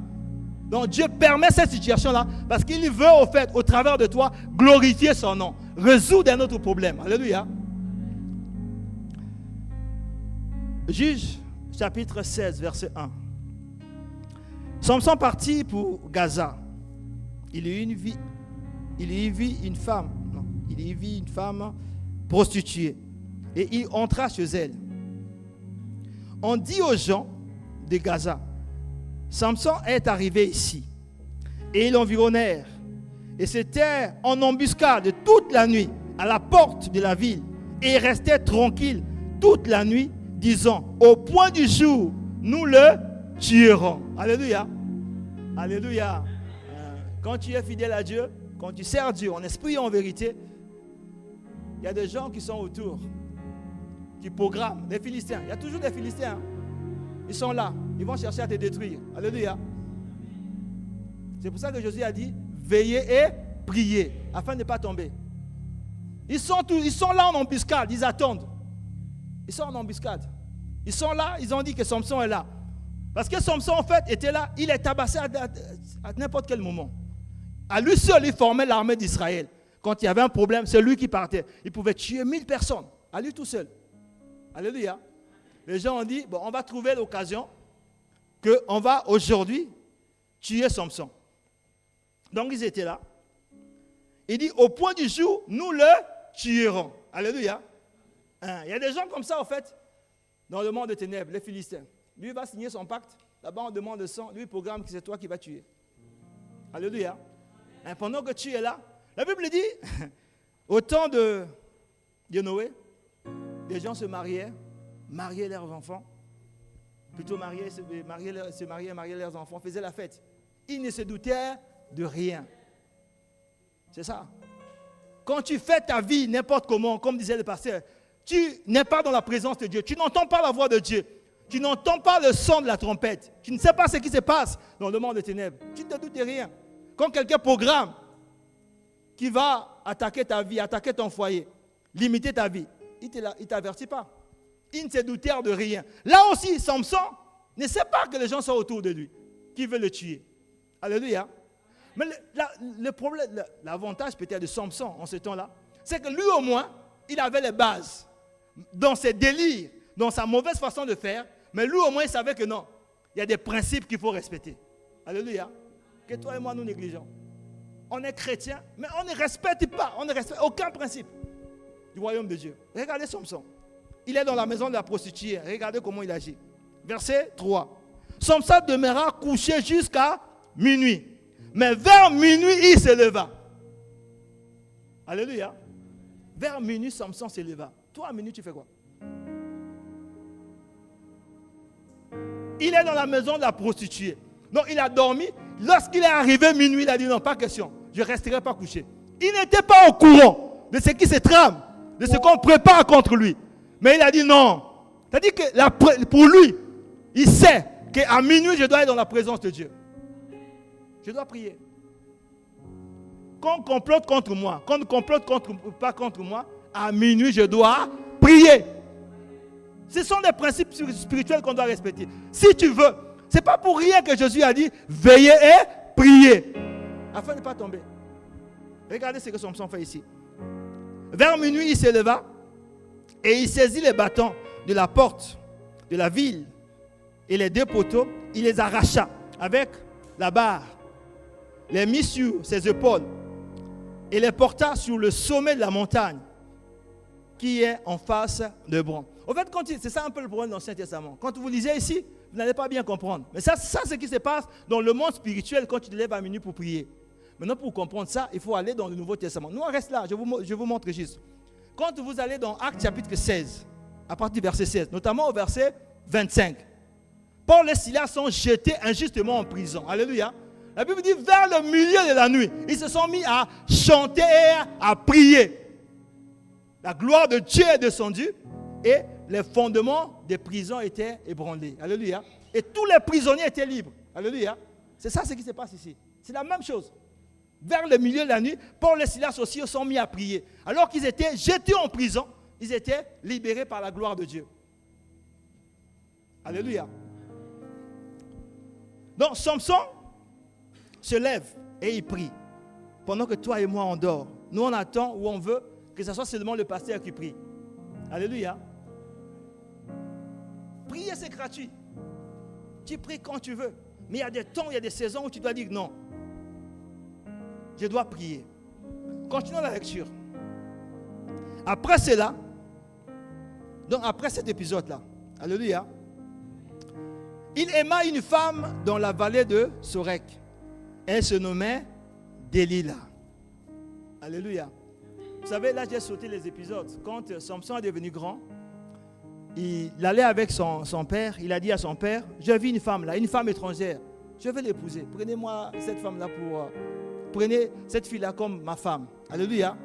Donc Dieu permet cette situation-là parce qu'il veut au fait, au travers de toi, glorifier son nom, résoudre un autre problème. Alléluia. Juge, chapitre 16, verset 1. Samson partit pour Gaza. Il y vit une femme prostituée et il entra chez elle. On dit aux gens de Gaza, Samson est arrivé ici et ils l'environnèrent et c'était en embuscade toute la nuit à la porte de la ville et il restait tranquille toute la nuit disant, au point du jour, nous le tuerons. Alléluia. Alléluia. Quand tu es fidèle à Dieu, quand tu sers Dieu en esprit et en vérité, il y a des gens qui sont autour, qui programment, des Philistins. Il y a toujours des Philistins. Ils sont là, ils vont chercher à te détruire. Alléluia. C'est pour ça que Jésus a dit, veillez et priez, afin de ne pas tomber. Ils sont là en embuscade, ils attendent. Ils sont en embuscade. Ils sont là, ils ont dit que Samson est là. Parce que Samson, en fait, était là, il est tabassé à n'importe quel moment. À lui seul, il formait l'armée d'Israël. Quand il y avait un problème, c'est lui qui partait. Il pouvait tuer 1000 personnes, à lui tout seul. Alléluia. Les gens ont dit, bon, on va trouver l'occasion qu'on va aujourd'hui tuer Samson. Donc, ils étaient là. Il dit, au point du jour, nous le tuerons. Alléluia. Il y a des gens comme ça, en fait, dans le monde des ténèbres, les Philistins. Lui va signer son pacte. Là-bas, on demande le sang. Lui, il programme que c'est toi qui vas tuer. Alléluia. Et pendant que tu es là, la Bible dit, au temps de Noé, les gens se mariaient leurs enfants. Plutôt se mariaient leurs enfants, faisaient la fête. Ils ne se doutaient de rien. C'est ça. Quand tu fais ta vie n'importe comment, comme disait le pasteur, tu n'es pas dans la présence de Dieu. Tu n'entends pas la voix de Dieu. Tu n'entends pas le son de la trompette. Tu ne sais pas ce qui se passe dans le monde des ténèbres. Tu ne te doutes de rien. Quand quelqu'un programme qui va attaquer ta vie, attaquer ton foyer, limiter ta vie, il ne t'avertit pas. Il ne se doutait de rien. Là aussi, Samson ne sait pas que les gens sont autour de lui, qui veulent le tuer. Alléluia. Mais le problème, l'avantage peut-être de Samson en ce temps-là, c'est que lui au moins, il avait les bases. Dans ses délires, dans sa mauvaise façon de faire, mais lui au moins il savait que non, il y a des principes qu'il faut respecter. Alléluia. Que toi et moi nous négligeons. On est chrétiens, mais on ne respecte pas, on ne respecte aucun principe du royaume de Dieu. Regardez Samson. Il est dans la maison de la prostituée. Regardez comment il agit. Verset 3. Samson demeura couché jusqu'à minuit. Mais vers minuit, il se leva. Alléluia. Vers minuit, Samson se leva. Toi, à minuit, tu fais quoi? Il est dans la maison de la prostituée. Donc, il a dormi. Lorsqu'il est arrivé minuit, il a dit non, pas question. Je ne resterai pas couché. Il n'était pas au courant de ce qui se trame, de ce qu'on prépare contre lui. Mais il a dit non. C'est-à-dire que pour lui, il sait qu'à minuit, je dois être dans la présence de Dieu. Je dois prier. Quand on complote contre moi, quand on complote pas contre moi, à minuit, je dois prier. Ce sont des principes spirituels qu'on doit respecter. Si tu veux, ce n'est pas pour rien que Jésus a dit, veillez et priez, afin de ne pas tomber. Regardez ce que Samson fait ici. Vers minuit, il se leva et il saisit les bâtons de la porte de la ville et les 2 poteaux, il les arracha avec la barre, les mit sur ses épaules et les porta sur le sommet de la montagne qui est en face de Bron. En fait, c'est ça un peu le problème dans l'Ancien Testament. Quand vous lisez ici, vous n'allez pas bien comprendre. Mais ça c'est ce qui se passe dans le monde spirituel quand tu te lèves à minuit pour prier. Maintenant, pour comprendre ça, il faut aller dans le Nouveau Testament. Nous, on reste là, je vous montre juste. Quand vous allez dans Actes chapitre 16, à partir du verset 16, notamment au verset 25, Paul et Silas sont jetés injustement en prison. Alléluia. La Bible dit, vers le milieu de la nuit, ils se sont mis à chanter et à prier. La gloire de Dieu est descendue et les fondements des prisons étaient ébranlés. Alléluia. Et tous les prisonniers étaient libres. Alléluia. C'est ça ce qui se passe ici. C'est la même chose. Vers le milieu de la nuit, Paul et Silas aussi se sont mis à prier. Alors qu'ils étaient jetés en prison, ils étaient libérés par la gloire de Dieu. Alléluia. Donc Samson se lève et il prie. Pendant que toi et moi on dort. Nous on attend ou on veut que ce soit seulement le pasteur qui prie. Alléluia. Prier c'est gratuit. Tu pries quand tu veux. Mais il y a des temps, il y a des saisons où tu dois dire non. Je dois prier. Continuons la lecture. Après cela, donc après cet épisode-là, alléluia, il aima une femme dans la vallée de Sorek. Elle se nommait Delilah. Alléluia. Vous savez, là j'ai sauté les épisodes. Quand Samson est devenu grand, il allait avec son père. Il a dit à son père, j'ai vu une femme là, une femme étrangère. Je vais l'épouser. Prenez-moi cette femme-là prenez cette fille-là comme ma femme. Alléluia.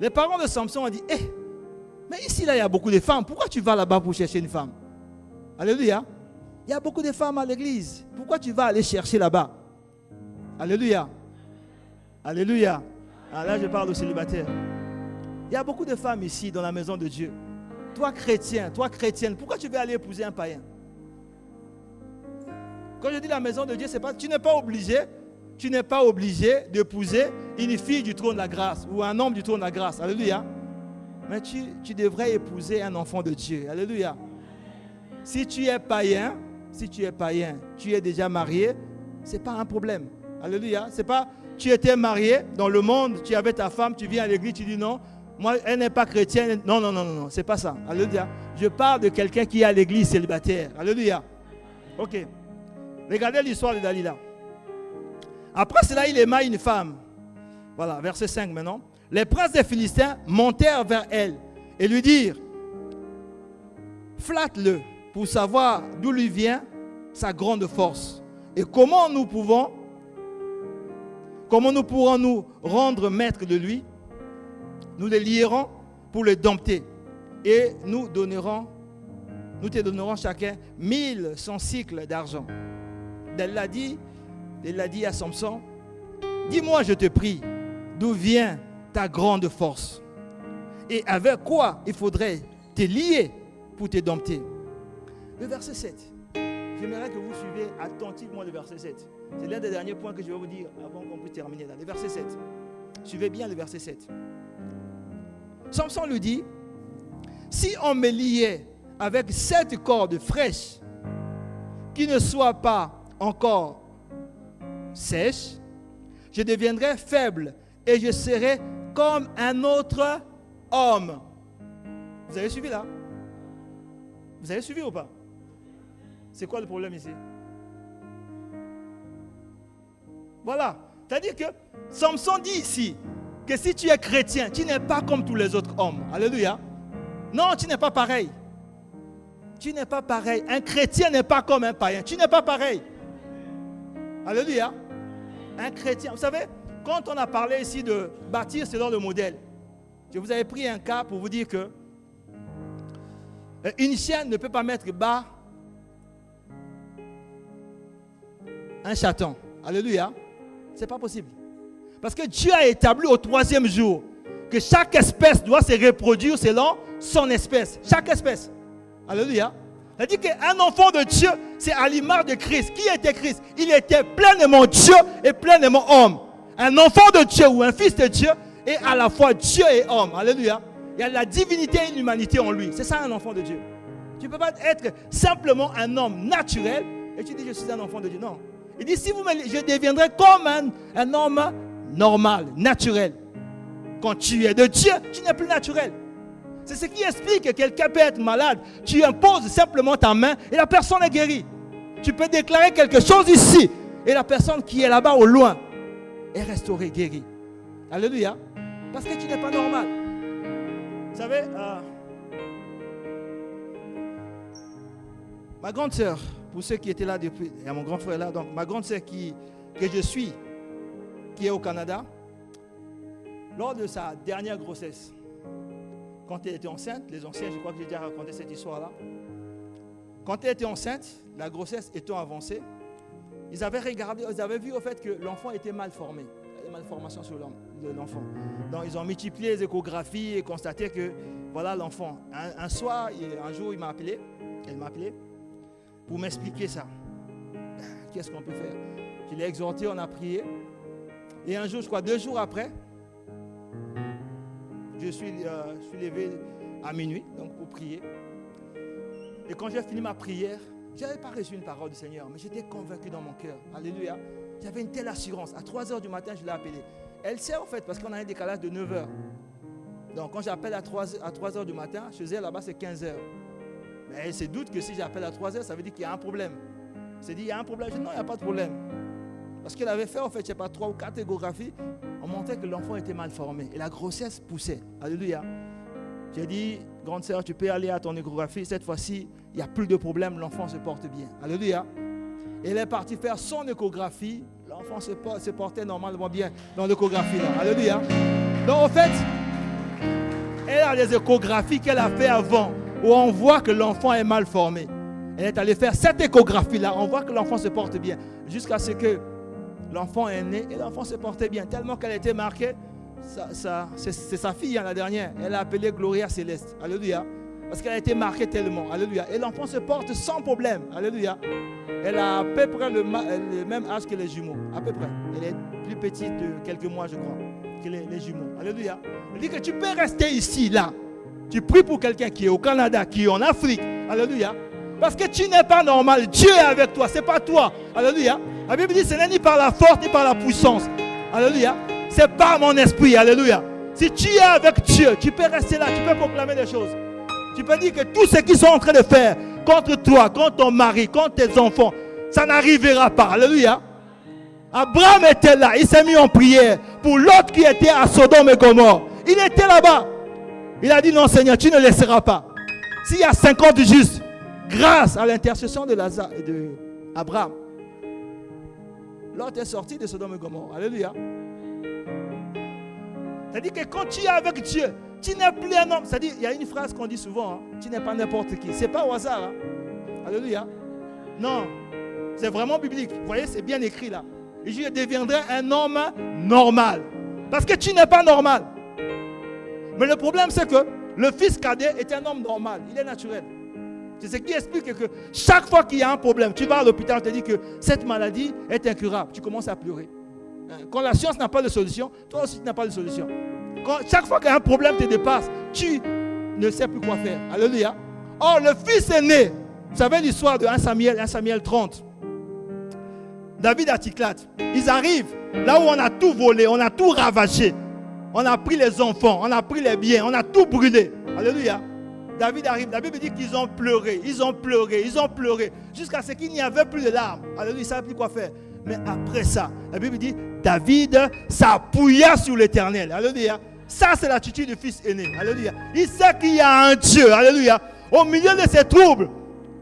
Les parents de Samson ont dit, mais ici là il y a beaucoup de femmes. Pourquoi tu vas là-bas pour chercher une femme? Alléluia. Il y a beaucoup de femmes à l'église. Pourquoi tu vas aller chercher là-bas? Alléluia. Alléluia. Ah, là je parle aux célibataires. Il y a beaucoup de femmes ici dans la maison de Dieu. Toi chrétien, toi chrétienne, pourquoi tu veux aller épouser un païen? Quand je dis la maison de Dieu, c'est pas, tu n'es pas obligé d'épouser une fille du trône de la grâce ou un homme du trône de la grâce. Alléluia. Mais tu devrais épouser un enfant de Dieu. Alléluia. Si tu es païen, tu es déjà marié, ce n'est pas un problème. Alléluia. C'est pas, tu étais marié dans le monde, tu avais ta femme, tu viens à l'église, tu dis non, moi elle n'est pas chrétienne. Non, c'est pas ça. Alléluia. Je parle de quelqu'un qui est à l'église célibataire. Alléluia. Ok. Regardez l'histoire de Dalila. Après cela, il aima une femme. Voilà, verset 5 maintenant. Les princes des Philistins montèrent vers elle et lui dirent, flatte-le pour savoir d'où lui vient sa grande force et comment nous pourrons nous rendre maîtres de lui. Nous le lierons pour le dompter et nous te donnerons chacun 1100 cycles d'argent. Elle l'a dit à Samson, dis-moi, je te prie, d'où vient ta grande force et avec quoi il faudrait te lier pour te dompter. Le verset 7. J'aimerais que vous suivez attentivement le verset 7. C'est l'un des derniers points que je vais vous dire avant qu'on puisse terminer là. Le verset 7. Suivez bien le verset 7. Samson lui dit, si on me liait avec 7 cordes fraîches qui ne soient pas encore sèches, je deviendrai faible et je serai comme un autre homme. Vous avez suivi là? Vous avez suivi ou pas? C'est quoi le problème ici? Voilà. C'est-à-dire que Samson dit ici que si tu es chrétien, tu n'es pas comme tous les autres hommes. Alléluia. Non, tu n'es pas pareil. Tu n'es pas pareil. Un chrétien n'est pas comme un païen. Tu n'es pas pareil. Alléluia. Un chrétien. Vous savez, quand on a parlé ici de bâtir selon le modèle, je vous avais pris un cas pour vous dire que une chienne ne peut pas mettre bas un chaton. Alléluia. Ce n'est pas possible. Parce que Dieu a établi au 3e jour que chaque espèce doit se reproduire selon son espèce. Chaque espèce. Alléluia. C'est-à-dire qu'un enfant de Dieu, c'est à l'image de Christ. Qui était Christ? Il était pleinement Dieu et pleinement homme. Un enfant de Dieu ou un fils de Dieu est à la fois Dieu et homme. Alléluia. Il y a la divinité et l'humanité en lui. C'est ça un enfant de Dieu. Tu ne peux pas être simplement un homme naturel et tu dis je suis un enfant de Dieu. Non. Il dit je deviendrai comme un homme normal, naturel. Quand tu es de Dieu, tu n'es plus naturel. C'est ce qui explique que quelqu'un peut être malade. Tu imposes simplement ta main et la personne est guérie. Tu peux déclarer quelque chose ici et la personne qui est là-bas au loin est restaurée, guérie. Alléluia. Parce que tu n'es pas normal. Vous savez, ma grande sœur, pour ceux qui étaient là depuis, il y a mon grand frère là, donc ma grande sœur que je suis, qui est au Canada, lors de sa dernière grossesse, quand elle était enceinte, les anciens, je crois que j'ai déjà raconté cette histoire-là. Quand elle était enceinte, la grossesse étant avancée, ils avaient regardé, ils avaient vu au fait que l'enfant était mal formé. Il y a des malformations sur l'enfant. Donc ils ont multiplié les échographies et constaté que voilà l'enfant. Un soir, un jour, elle m'a appelé pour m'expliquer ça. Qu'est-ce qu'on peut faire? Je l'ai exhorté, on a prié. Et un jour, je crois 2 jours après, je suis levé à minuit donc pour prier. Et quand j'ai fini ma prière, je n'avais pas reçu une parole du Seigneur, mais j'étais convaincu dans mon cœur. Alléluia. J'avais une telle assurance. À 3h du matin, je l'ai appelée. Elle sait en fait, parce qu'on a un décalage de 9h. Donc quand j'appelle à 3h du matin, chez elle là-bas c'est 15h. Mais elle se doute que si j'appelle à 3h, ça veut dire qu'il y a un problème. Elle s'est dit, il y a un problème. Je dis, non, il n'y a pas de problème. Parce qu'elle avait fait en fait, je ne sais pas, 3 ou 4 échographies. On montrait que l'enfant était mal formé. Et la grossesse poussait. Alléluia. J'ai dit, grande sœur, tu peux aller à ton échographie. Cette fois-ci, il n'y a plus de problème. L'enfant se porte bien. Alléluia. Et elle est partie faire son échographie. L'enfant se portait normalement bien dans l'échographie. Là. Alléluia. Donc, en fait, elle a des échographies qu'elle a fait avant où on voit que l'enfant est mal formé. Elle est allée faire cette échographie-là. On voit que l'enfant se porte bien. Jusqu'à ce que l'enfant est né et l'enfant se portait bien. Tellement qu'elle était marquée. C'est sa fille, la dernière. Elle a appelé Gloria Céleste. Alléluia. Parce qu'elle a été marquée tellement. Alléluia. Et l'enfant se porte sans problème. Alléluia. Elle a à peu près le même âge que les jumeaux. À peu près. Elle est plus petite de quelques mois, je crois, que les jumeaux. Alléluia. Elle dit que tu peux rester ici, là. Tu pries pour quelqu'un qui est au Canada, qui est en Afrique. Alléluia. Parce que tu n'es pas normal. Dieu est avec toi. Ce n'est pas toi. Alléluia. La Bible dit ce n'est ni par la force, ni par la puissance. Alléluia. C'est par mon esprit. Alléluia. Si tu es avec Dieu, tu peux rester là. Tu peux proclamer des choses. Tu peux dire que tout ce qu'ils sont en train de faire contre toi, contre ton mari, contre tes enfants, ça n'arrivera pas. Alléluia. Abraham était là. Il s'est mis en prière pour l'autre qui était à Sodome et Gomorrhe. Il était là-bas. Il a dit non Seigneur, tu ne laisseras pas. S'il y a 50 justes, grâce à l'intercession de Abraham, l'autre est sorti de Sodome et Gomorrhe. Alléluia. C'est-à-dire que quand tu es avec Dieu, tu n'es plus un homme. C'est-à-dire, il y a une phrase qu'on dit souvent, hein, tu n'es pas n'importe qui. Ce n'est pas au hasard. Hein. Alléluia. Non, c'est vraiment biblique. Vous voyez, c'est bien écrit là. Et je deviendrai un homme normal. Parce que tu n'es pas normal. Mais le problème, c'est que le fils cadet est un homme normal. Il est naturel. C'est ce qui explique que chaque fois qu'il y a un problème, tu vas à l'hôpital, on te dit que cette maladie est incurable. Tu commences à pleurer. Quand la science n'a pas de solution, toi aussi tu n'as pas de solution. Chaque fois qu'un problème te dépasse, tu ne sais plus quoi faire. Alléluia. Or, le fils est né. Vous savez l'histoire de 1 Samuel 30. David à Ticlat. Ils arrivent là où on a tout volé, on a tout ravagé. On a pris les enfants, on a pris les biens, on a tout brûlé. Alléluia. David arrive. La Bible dit qu'ils ont pleuré, ils ont pleuré, ils ont pleuré. Jusqu'à ce qu'il n'y avait plus de larmes. Alléluia, ils ne savaient plus quoi faire. Mais après ça, la Bible dit, David s'appuya sur l'Éternel. Alléluia. Ça, c'est l'attitude du fils aîné. Alléluia. Il sait qu'il y a un Dieu. Alléluia. Au milieu de ces troubles,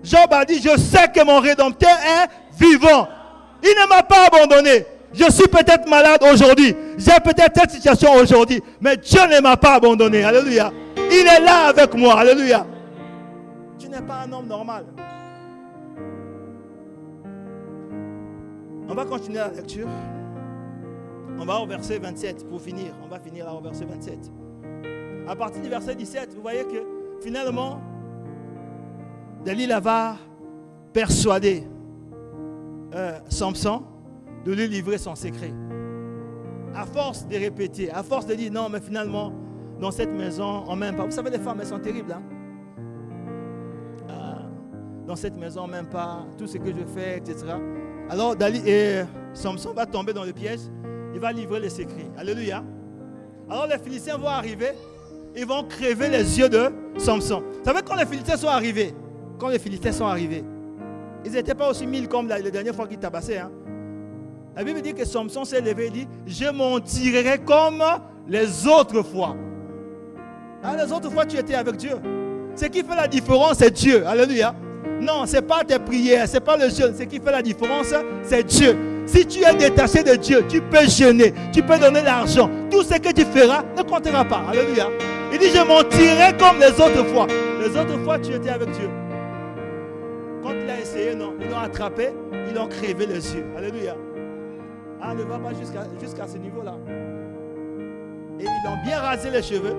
Job a dit, je sais que mon Rédempteur est vivant. Il ne m'a pas abandonné. Je suis peut-être malade aujourd'hui. J'ai peut-être cette situation aujourd'hui. Mais Dieu ne m'a pas abandonné. Alléluia. Il est là avec moi. Alléluia. Tu n'es pas un homme normal. On va continuer la lecture. On va au verset 27 pour finir. On va finir là au verset 27. À partir du verset 17, vous voyez que finalement, Dalila va persuader Samson de lui livrer son secret. À force de répéter, à force de dire non, mais finalement, dans cette maison, on m'aime pas. Vous savez, les femmes, elles sont terribles. Hein? Dans cette maison, on m'aime pas. Tout ce que je fais, etc. Alors, Samson va tomber dans le piège. Il va livrer les secrets. Alléluia. Alors, les Philistins vont arriver. Ils vont crever les yeux de Samson. Vous savez, quand les Philistins sont arrivés, ils n'étaient pas aussi mille comme la dernière fois qu'ils tabassaient. Hein. La Bible dit que Samson s'est levé et dit, je m'en tirerai comme les autres fois. Ah, les autres fois, tu étais avec Dieu. Ce qui fait la différence, c'est Dieu. Alléluia. Non, ce n'est pas tes prières, ce n'est pas le jeûne. Ce qui fait la différence, c'est Dieu. Si tu es détaché de Dieu, tu peux jeûner, tu peux donner l'argent. Tout ce que tu feras ne comptera pas. Alléluia. Il dit, je m'en tirerai comme les autres fois. Les autres fois, tu étais avec Dieu. Quand il a essayé, non, ils l'ont attrapé, ils l'ont crevé les yeux. Alléluia. Ah, ne va pas jusqu'à ce niveau-là. Et ils l'ont bien rasé les cheveux.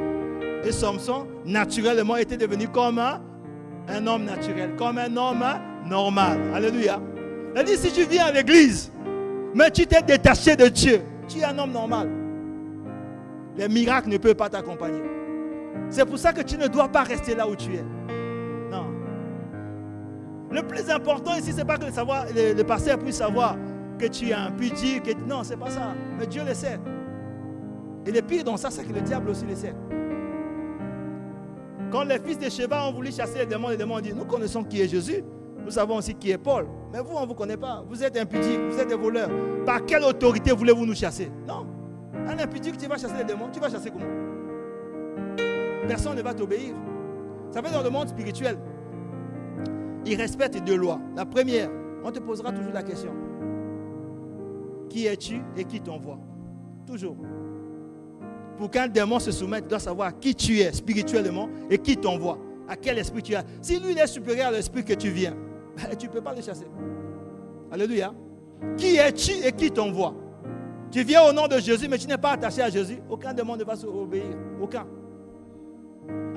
Et Samson, naturellement, était devenu comme un homme naturel, comme un homme normal. Alléluia. Il dit, si tu viens à l'église, mais tu t'es détaché de Dieu, tu es un homme normal. Les miracles ne peuvent pas t'accompagner. C'est pour ça que tu ne dois pas rester là où tu es. Non. Le plus important ici, ce n'est pas que le pasteur puisse savoir que tu es impudique. Non, ce n'est pas ça. Mais Dieu le sait. Et le pire dans ça, c'est que le diable aussi le sait. Quand les fils de Sheba ont voulu chasser les démons ont dit, nous connaissons qui est Jésus. Nous savons aussi qui est Paul. Mais vous, on ne vous connaît pas. Vous êtes impudiques, vous êtes des voleurs. Par quelle autorité voulez-vous nous chasser? Non. Un impudique, tu vas chasser les démons. Tu vas chasser comment? Personne ne va t'obéir. Ça fait dans le monde spirituel, il respecte deux lois. La première, on te posera toujours la question. Qui es-tu et qui t'envoie? Toujours. Pour qu'un démon se soumette, tu dois savoir qui tu es spirituellement et qui t'envoie. À quel esprit tu es. Si lui il est supérieur à l'esprit que tu viens, tu ne peux pas le chasser. Alléluia. Qui es-tu et qui t'envoie? Tu viens au nom de Jésus, mais tu n'es pas attaché à Jésus. Aucun démon ne va s'obéir. Aucun.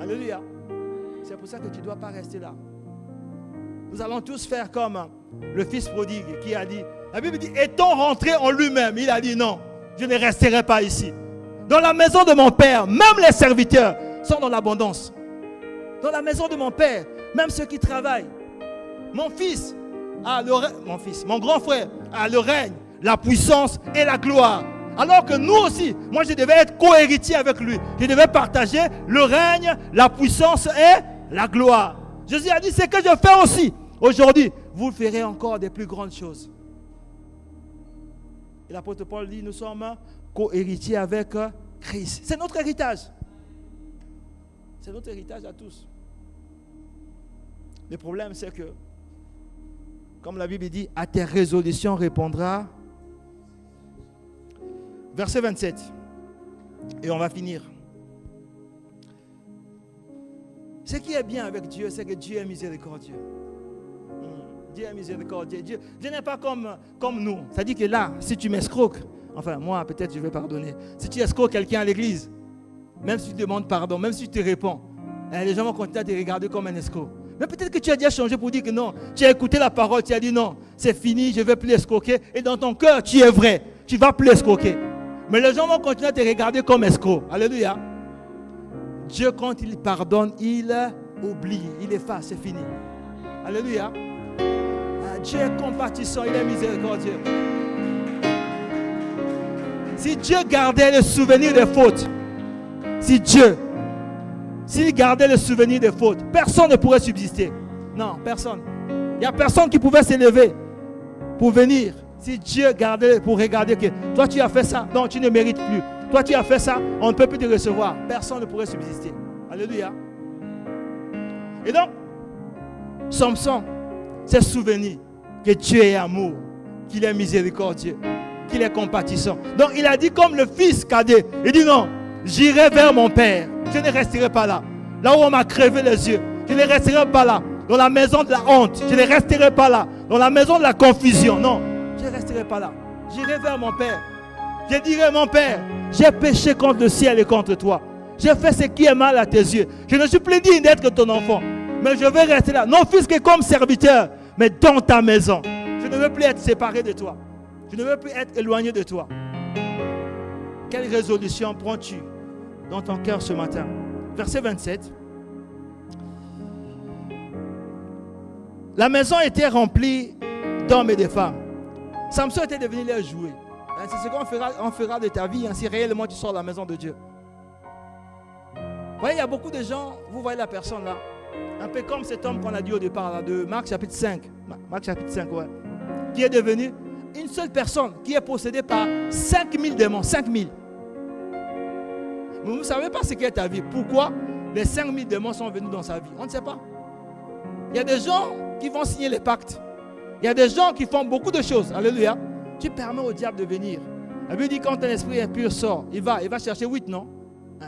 Alléluia. C'est pour ça que tu ne dois pas rester là. Nous allons tous faire comme le fils prodigue qui a dit, la Bible dit, étant rentré en lui-même, il a dit non, je ne resterai pas ici. Dans la maison de mon père, même les serviteurs sont dans l'abondance. Dans la maison de mon père, même ceux qui travaillent. Mon fils a mon grand frère a le règne, la puissance et la gloire. Alors que nous aussi, moi je devais être co-héritier avec lui. Je devais partager le règne, la puissance et la gloire. Jésus a dit, c'est que je fais aussi. Aujourd'hui, vous ferez encore des plus grandes choses. Et l'apôtre Paul dit, nous sommes co-héritiers avec Christ. C'est notre héritage. C'est notre héritage à tous. Le problème, c'est que, comme la Bible dit, à tes résolutions répondra. Verset 27. Et on va finir. Ce qui est bien avec Dieu, c'est que Dieu est miséricordieux. Dieu est miséricordieux. Dieu n'est pas comme nous. Ça dit que là, si tu m'escroques, enfin moi peut-être je vais pardonner. Si tu escroques quelqu'un à l'église, même si tu demandes pardon, même si tu te réponds, les gens vont continuer à te regarder comme un escroc. Mais peut-être que tu as déjà changé pour dire que non. Tu as écouté la parole, tu as dit non, c'est fini, je ne vais plus escroquer. Et dans ton cœur, tu es vrai, tu ne vas plus escroquer. Mais les gens vont continuer à te regarder comme escroc. Alléluia. Dieu, quand il pardonne, il oublie, il efface, c'est fini. Alléluia. Dieu est compatissant, il est miséricordieux. Si Dieu gardait le souvenir des fautes, s'il gardait le souvenir des fautes, personne ne pourrait subsister. Non, personne. Il n'y a personne qui pouvait s'élever pour venir. Si Dieu gardait pour regarder que toi tu as fait ça, non, tu ne mérites plus. Toi tu as fait ça, on ne peut plus te recevoir. Personne ne pourrait subsister. Alléluia. Et donc, Samson s'est souvenu que Dieu est amour, qu'il est miséricordieux, qu'il est compatissant. Donc il a dit comme le fils cadet, il dit non, j'irai vers mon père, je ne resterai pas là. Là où on m'a crevé les yeux, je ne resterai pas là. Dans la maison de la honte, je ne resterai pas là. Dans la maison de la confusion, non, je ne resterai pas là. J'irai vers mon père. Je dirai, mon Père, j'ai péché contre le ciel et contre toi. J'ai fait ce qui est mal à tes yeux. Je ne suis plus digne d'être ton enfant. Mais je vais rester là. Non fils que comme serviteur, mais dans ta maison. Je ne veux plus être séparé de toi. Je ne veux plus être éloigné de toi. Quelle résolution prends-tu dans ton cœur ce matin? Verset 27. La maison était remplie d'hommes et de femmes. Samson était devenu leur jouet. C'est ce qu'on fera de ta vie si réellement tu sors de la maison de Dieu. Vous voyez, il y a beaucoup de gens, vous voyez la personne là, un peu comme cet homme qu'on a dit au départ, là, de Marc chapitre 5. Marc chapitre 5, ouais. Qui est devenu une seule personne qui est possédée par 5000 démons. 5000. Mais vous ne savez pas ce qu'est ta vie. Pourquoi les 5000 démons sont venus dans sa vie? On ne sait pas. Il y a des gens qui vont signer les pactes. Il y a des gens qui font beaucoup de choses. Alléluia. Tu permets au diable de venir. La Bible dit quand un esprit impur sort, il va chercher 8, non?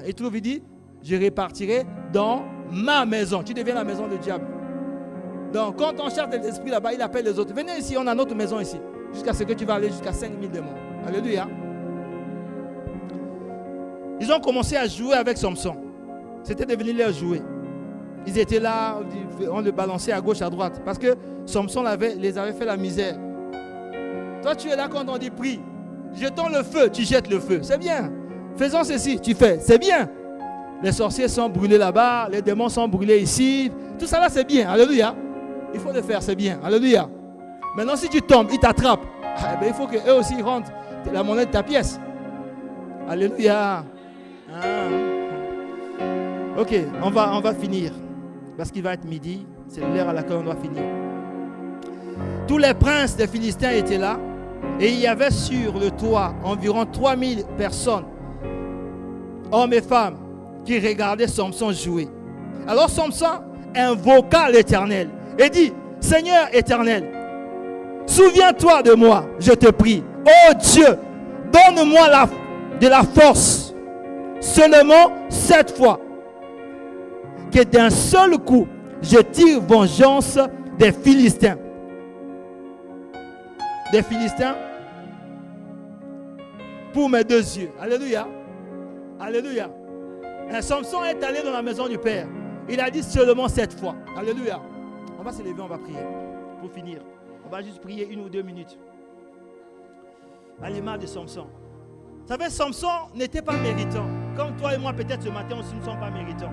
Il trouve, il dit, je répartirai dans ma maison. Tu deviens la maison du diable. Donc quand on cherche des esprits là-bas, il appelle les autres. Venez ici, on a notre maison ici. Jusqu'à ce que tu vas aller jusqu'à 5000 démons. Alléluia. Ils ont commencé à jouer avec Samson. C'était devenu leur jouet. Ils étaient là, on le balançait à gauche, à droite. Parce que Samson les avait fait la misère. Toi, tu es là quand on dit prie. Jetons le feu, tu jettes le feu. C'est bien. Faisons ceci, tu fais. C'est bien. Les sorciers sont brûlés là-bas, les démons sont brûlés ici. Tout ça là, c'est bien. Alléluia. Il faut le faire, c'est bien. Alléluia. Maintenant, si tu tombes, ils t'attrapent. Il faut qu'eux aussi rentrent la monnaie de ta pièce. Alléluia. Ok, on va finir. Parce qu'il va être midi. C'est l'heure à laquelle on doit finir. Tous les princes des Philistins étaient là. Et il y avait sur le toit environ 3000 personnes, hommes et femmes, qui regardaient Samson jouer. Alors Samson invoqua l'Éternel et dit, Seigneur éternel, souviens-toi de moi, je te prie. Oh Dieu, donne-moi de la force, seulement 7 fois, que d'un seul coup, je tire vengeance des Philistins. Des Philistins pour mes 2 yeux. Alléluia. Alléluia. Et Samson est allé dans la maison du Père. Il a dit seulement 7 fois. Alléluia. On va se lever, on va prier. Pour finir, on va juste prier 1 ou 2 minutes. À l'image de Samson. Vous savez, Samson n'était pas méritant. Comme toi et moi, peut-être ce matin, aussi, nous ne sommes pas méritants.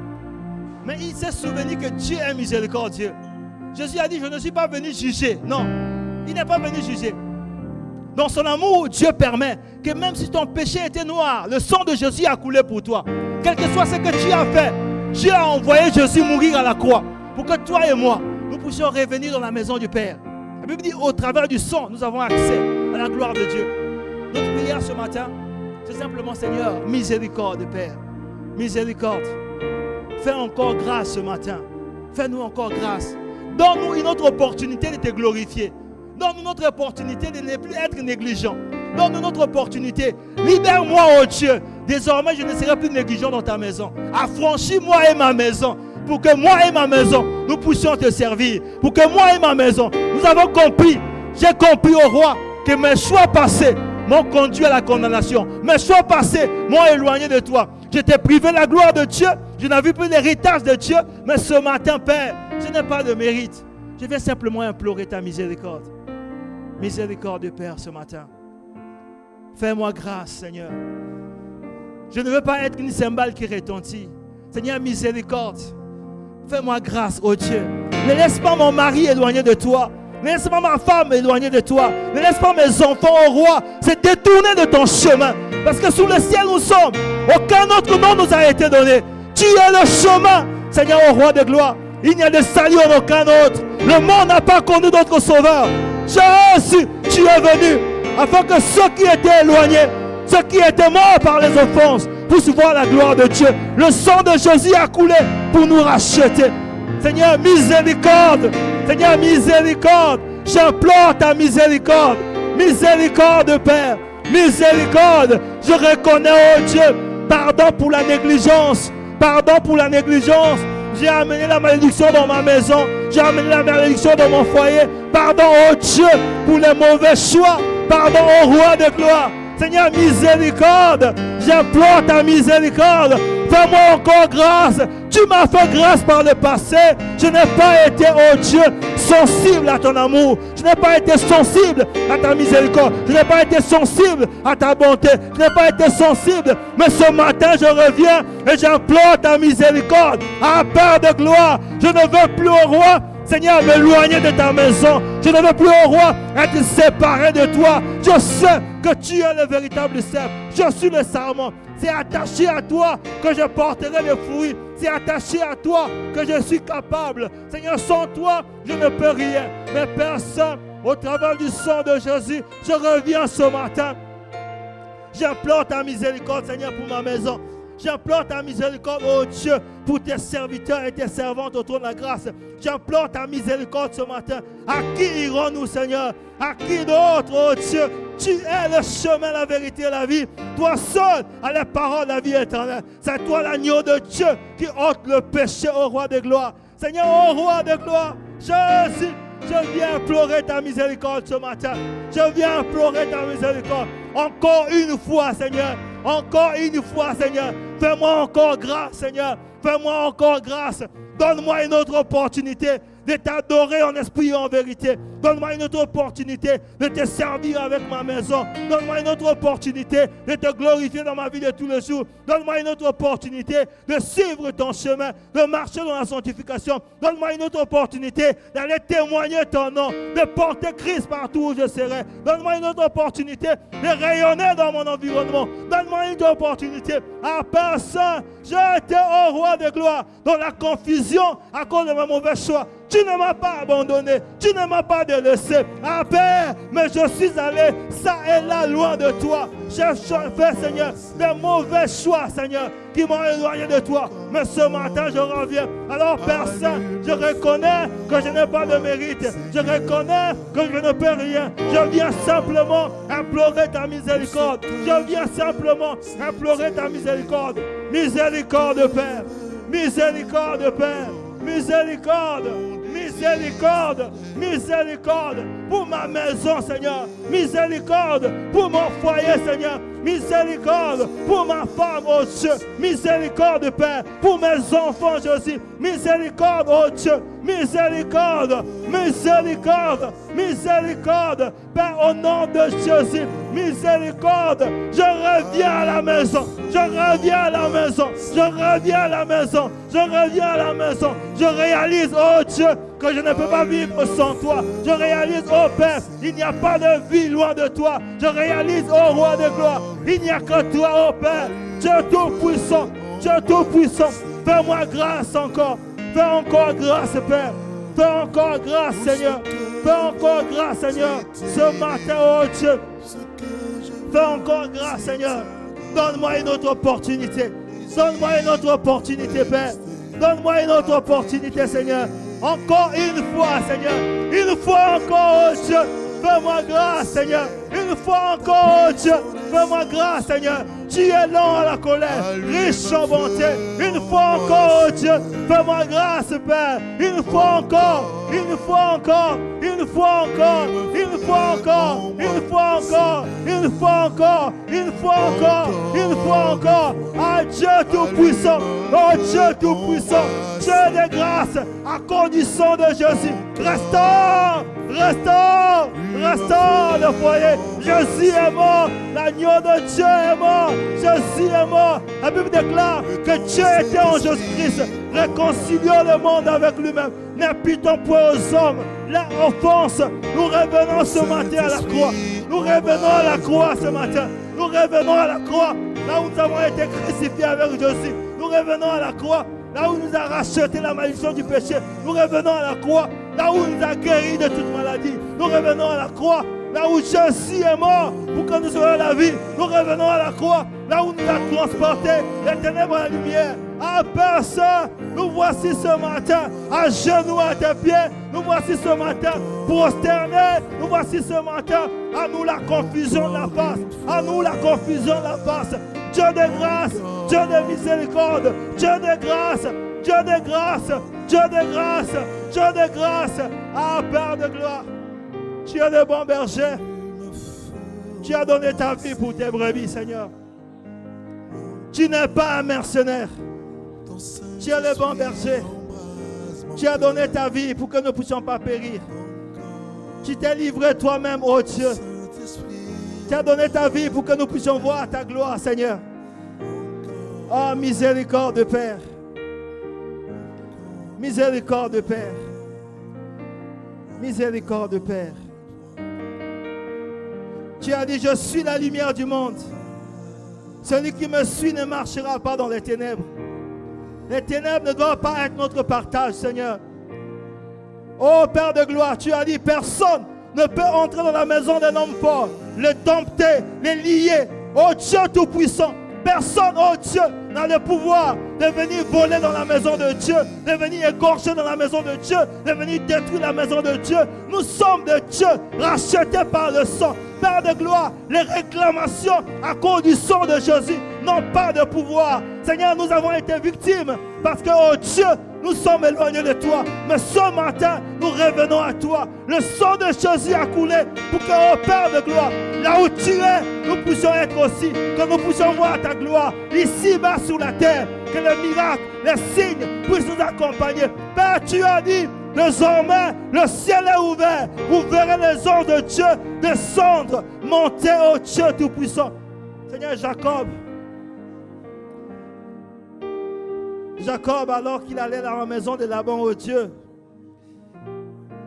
Mais il s'est souvenu que Dieu est miséricordieux. Jésus a dit, je ne suis pas venu juger. Non, il n'est pas venu juger. Dans son amour, Dieu permet que même si ton péché était noir, le sang de Jésus a coulé pour toi. Quel que soit ce que tu as fait, Dieu a envoyé Jésus mourir à la croix pour que toi et moi, nous puissions revenir dans la maison du Père. La Bible dit, au travers du sang, nous avons accès à la gloire de Dieu. Notre prière ce matin, c'est simplement, Seigneur, miséricorde, Père. Miséricorde. Fais encore grâce ce matin. Fais-nous encore grâce. Donne-nous une autre opportunité de te glorifier. Donne-nous notre opportunité de ne plus être négligent. Donne-nous notre opportunité. Libère-moi, oh Dieu. Désormais, je ne serai plus négligent dans ta maison. Affranchis-moi et ma maison. Pour que moi et ma maison, nous puissions te servir. Pour que moi et ma maison, nous avons compris. J'ai compris au roi que mes choix passés m'ont conduit à la condamnation. Mes choix passés m'ont éloigné de toi. Je t'ai privé de la gloire de Dieu. Je n'ai vu plus l'héritage de Dieu. Mais ce matin, Père, je n'ai pas de mérite. Je vais simplement implorer ta miséricorde. Miséricorde, Père, ce matin. Fais-moi grâce, Seigneur. Je ne veux pas être une cymbale qui retentit. Seigneur, miséricorde. Fais-moi grâce, oh Dieu. Ne laisse pas mon mari éloigné de toi. Ne laisse pas ma femme éloignée de toi. Ne laisse pas mes enfants, oh roi, se détourner de ton chemin. Parce que sous le ciel nous sommes. Aucun autre nom nous a été donné. Tu es le chemin, Seigneur, au roi de gloire. Il n'y a de salut en aucun autre. Le monde n'a pas connu d'autre sauveur. Jésus, tu es venu afin que ceux qui étaient éloignés, ceux qui étaient morts par les offenses, puissent voir la gloire de Dieu. Le sang de Jésus a coulé pour nous racheter. Seigneur, miséricorde. Seigneur, miséricorde. J'implore ta miséricorde. Miséricorde, Père. Miséricorde. Je reconnais, oh Dieu, pardon pour la négligence. Pardon pour la négligence. J'ai amené la malédiction dans ma maison. J'ai amené la malédiction dans mon foyer. Pardon, oh Dieu, pour les mauvais choix. Pardon, oh roi de gloire. Seigneur, miséricorde. J'implore ta miséricorde. Fais-moi encore grâce. Tu m'as fait grâce par le passé. Je n'ai pas été, oh Dieu, sensible à ton amour. Je n'ai pas été sensible à ta miséricorde. Je n'ai pas été sensible à ta bonté. Je n'ai pas été sensible. Mais ce matin, je reviens et j'implore ta miséricorde. Ah, Père de gloire, je ne veux plus, au roi, Seigneur, m'éloigner de ta maison. Je ne veux plus, au roi, être séparé de toi. Je sais que tu es le véritable cep. Je suis le sarment. C'est attaché à toi que je porterai les fruits. C'est attaché à toi que je suis capable. Seigneur, sans toi, je ne peux rien. Mais Père Saint, au travers du sang de Jésus, je reviens ce matin. J'implore ta miséricorde, Seigneur, pour ma maison. J'implore ta miséricorde, oh Dieu, pour tes serviteurs et tes servantes autour de la grâce. J'implore ta miséricorde ce matin. À qui irons-nous, Seigneur? À qui d'autre, oh Dieu? Tu es le chemin, la vérité et la vie. Toi seul as les paroles de la vie éternelle. C'est toi l'agneau de Dieu qui ôte le péché au roi de gloire. Seigneur, au roi de gloire, Jésus, je viens implorer ta miséricorde ce matin. Je viens implorer ta miséricorde. Encore une fois, Seigneur. Encore une fois, Seigneur. Fais-moi encore grâce, Seigneur. Fais-moi encore grâce. Donne-moi une autre opportunité de t'adorer en esprit et en vérité. Donne-moi une autre opportunité de te servir avec ma maison. Donne-moi une autre opportunité de te glorifier dans ma vie de tous les jours. Donne-moi une autre opportunité de suivre ton chemin, de marcher dans la sanctification. Donne-moi une autre opportunité d'aller témoigner ton nom, de porter Christ partout où je serai. Donne-moi une autre opportunité de rayonner dans mon environnement. Donne-moi une autre opportunité. À Père Saint, je étais au roi de gloire dans la confusion à cause de mes mauvais choix. Tu ne m'as pas abandonné, tu ne m'as pas délaissé. Ah Père, mais je suis allé ça et là loin de toi. J'ai fait, Seigneur, des mauvais choix, Seigneur, qui m'ont éloigné de toi. Mais ce matin, je reviens. Alors, Père Saint, je reconnais que je n'ai pas de mérite. Je reconnais que je ne peux rien. Je viens simplement implorer ta miséricorde. Je viens simplement implorer ta miséricorde. Miséricorde, Père. Miséricorde, Père. Miséricorde. Miséricorde, miséricorde pour ma maison, Seigneur. Miséricorde pour mon foyer, Seigneur. Miséricorde pour ma femme, oh Dieu. Miséricorde, Père, pour mes enfants, Jésus. Miséricorde, oh Dieu. Miséricorde, miséricorde, miséricorde, Père, au nom de Jésus. Miséricorde, je reviens à la maison. Je reviens à la maison. Je reviens à la maison. Je reviens à la maison. Je réalise, oh Dieu, que je ne peux pas vivre sans toi. Je réalise, oh Père, il n'y a pas de vie loin de toi. Je réalise, oh Roi de gloire, il n'y a que toi, oh Père. Dieu tout-puissant, Dieu tout-puissant. Fais-moi grâce encore. Fais encore grâce, Père. Fais encore grâce, Seigneur. Fais encore grâce, Seigneur. Ce matin, oh Dieu. Fais encore grâce, Seigneur. Donne-moi une autre opportunité. Donne-moi une autre opportunité, Père. Donne-moi une autre opportunité, Seigneur. Encore une fois, Seigneur. Une fois encore, oh Dieu. Fais-moi grâce, Seigneur. Une fois encore, oh Dieu. Fais-moi grâce, Seigneur. Tu es lent à la colère, riche en bonté. Une fois encore, oh Dieu. Fais-moi grâce, Père. Une fois encore. Une fois encore. Une fois encore. Une fois encore. Une fois encore. Une fois encore. Une fois encore. Une fois encore. Ah Dieu tout-puissant. Oh Dieu tout-puissant. Dieu de grâce. À condition de Jésus. Restaure. Restaure. Restaure le foyer. Jésus est mort. L'agneau de Dieu est mort. Jésus est mort. La Bible déclare que Dieu était en Jésus-Christ, réconciliant le monde avec lui-même. N'imputons point aux hommes la offense. Nous revenons ce matin à la croix. Nous revenons à la croix ce matin. Nous revenons à la croix, là où nous avons été crucifiés avec Jésus. Nous revenons à la croix, là où nous a racheté la malédiction du péché. Nous revenons à la croix, là où nous a guéri de toute maladie. Nous revenons à la croix, là où Jésus est mort pour que nous ayons la vie. Nous revenons à la croix, là où nous a transporté les ténèbres à la lumière. À Père Saint, nous voici ce matin à genoux à tes pieds. Nous voici ce matin prosternés. Nous voici ce matin. À nous la confusion de la face. À nous la confusion de la face. Dieu de grâce, Dieu de miséricorde, Dieu de grâce, Dieu de grâce, Dieu de grâce, Dieu de grâce. Ah Père de gloire, tu es le bon berger. Tu as donné ta vie pour tes brebis, Seigneur. Tu n'es pas un mercenaire. Tu es le bon berger. Tu as donné ta vie pour que nous ne puissions pas périr. Tu t'es livré toi-même, ô Dieu. Tu as donné ta vie pour que nous puissions voir ta gloire, Seigneur. Oh, miséricorde, Père. Miséricorde, Père. Miséricorde, Père. Tu as dit, je suis la lumière du monde. Celui qui me suit ne marchera pas dans les ténèbres. Les ténèbres ne doivent pas être notre partage, Seigneur. Oh Père de gloire, tu as dit, personne ne peut entrer dans la maison d'un homme fort, le dompter, le lier. Oh Dieu Tout-Puissant, personne, oh Dieu, n'a le pouvoir de venir voler dans la maison de Dieu, de venir égorger dans la maison de Dieu, de venir détruire la maison de Dieu. Nous sommes de Dieu, rachetés par le sang. Père de gloire, les réclamations à cause du sang de Jésus n'ont pas de pouvoir. Seigneur, nous avons été victimes parce que, oh Dieu, nous sommes éloignés de toi. Mais ce matin, nous revenons à toi. Le sang de Jésus a coulé pour que, oh Père de gloire, là où tu es, nous puissions être aussi. Que nous puissions voir ta gloire ici-bas sur la terre. Que les miracles, les signes puissent nous accompagner. Père, tu as dit, désormais, le ciel est ouvert. Vous verrez les anges de Dieu descendre, monter au Dieu Tout-Puissant. Seigneur, Jacob, alors qu'il allait dans la maison de Laban, au Dieu,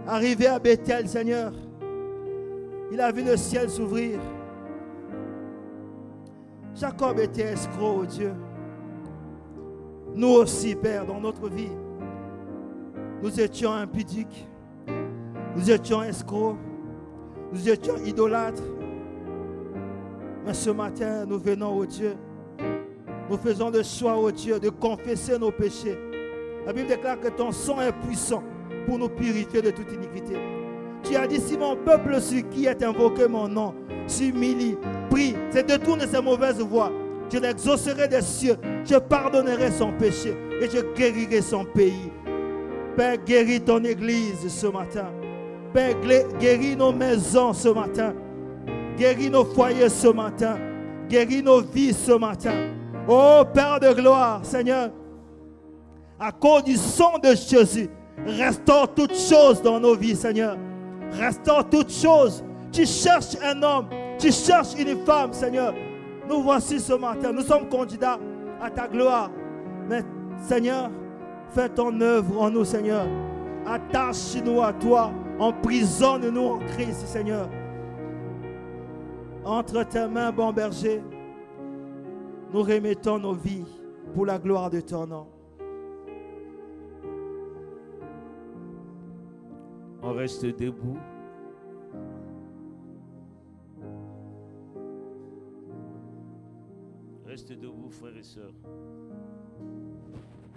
arrivé à Bethel, Seigneur, il a vu le ciel s'ouvrir. Jacob était escroc, oh Dieu. Nous aussi, Père, dans notre vie, nous étions impudiques, nous étions escrocs, nous étions idolâtres. Mais ce matin, nous venons, au Dieu. Nous faisons le choix, oh Dieu, de confesser nos péchés. La Bible déclare que ton sang est puissant pour nous purifier de toute iniquité. Tu as dit, si mon peuple sur qui est invoqué mon nom s'humilie, prie, se détourne de ses mauvaises voies, je l'exaucerai des cieux, je pardonnerai son péché et je guérirai son pays. Père, guéris ton église ce matin. Père, guéris nos maisons ce matin. Guéris nos foyers ce matin. Guéris nos vies ce matin. Oh Père de gloire, Seigneur, à cause du sang de Jésus, restaure toutes choses dans nos vies, Seigneur. Restaure toutes choses. Tu cherches un homme, tu cherches une femme, Seigneur. Nous voici ce matin, nous sommes candidats à ta gloire. Mais Seigneur, fais ton œuvre en nous, Seigneur. Attache-nous à toi, emprisonne-nous en Christ, Seigneur. Entre tes mains, bon berger, nous remettons nos vies pour la gloire de ton nom. On reste debout. Reste debout, frères et sœurs.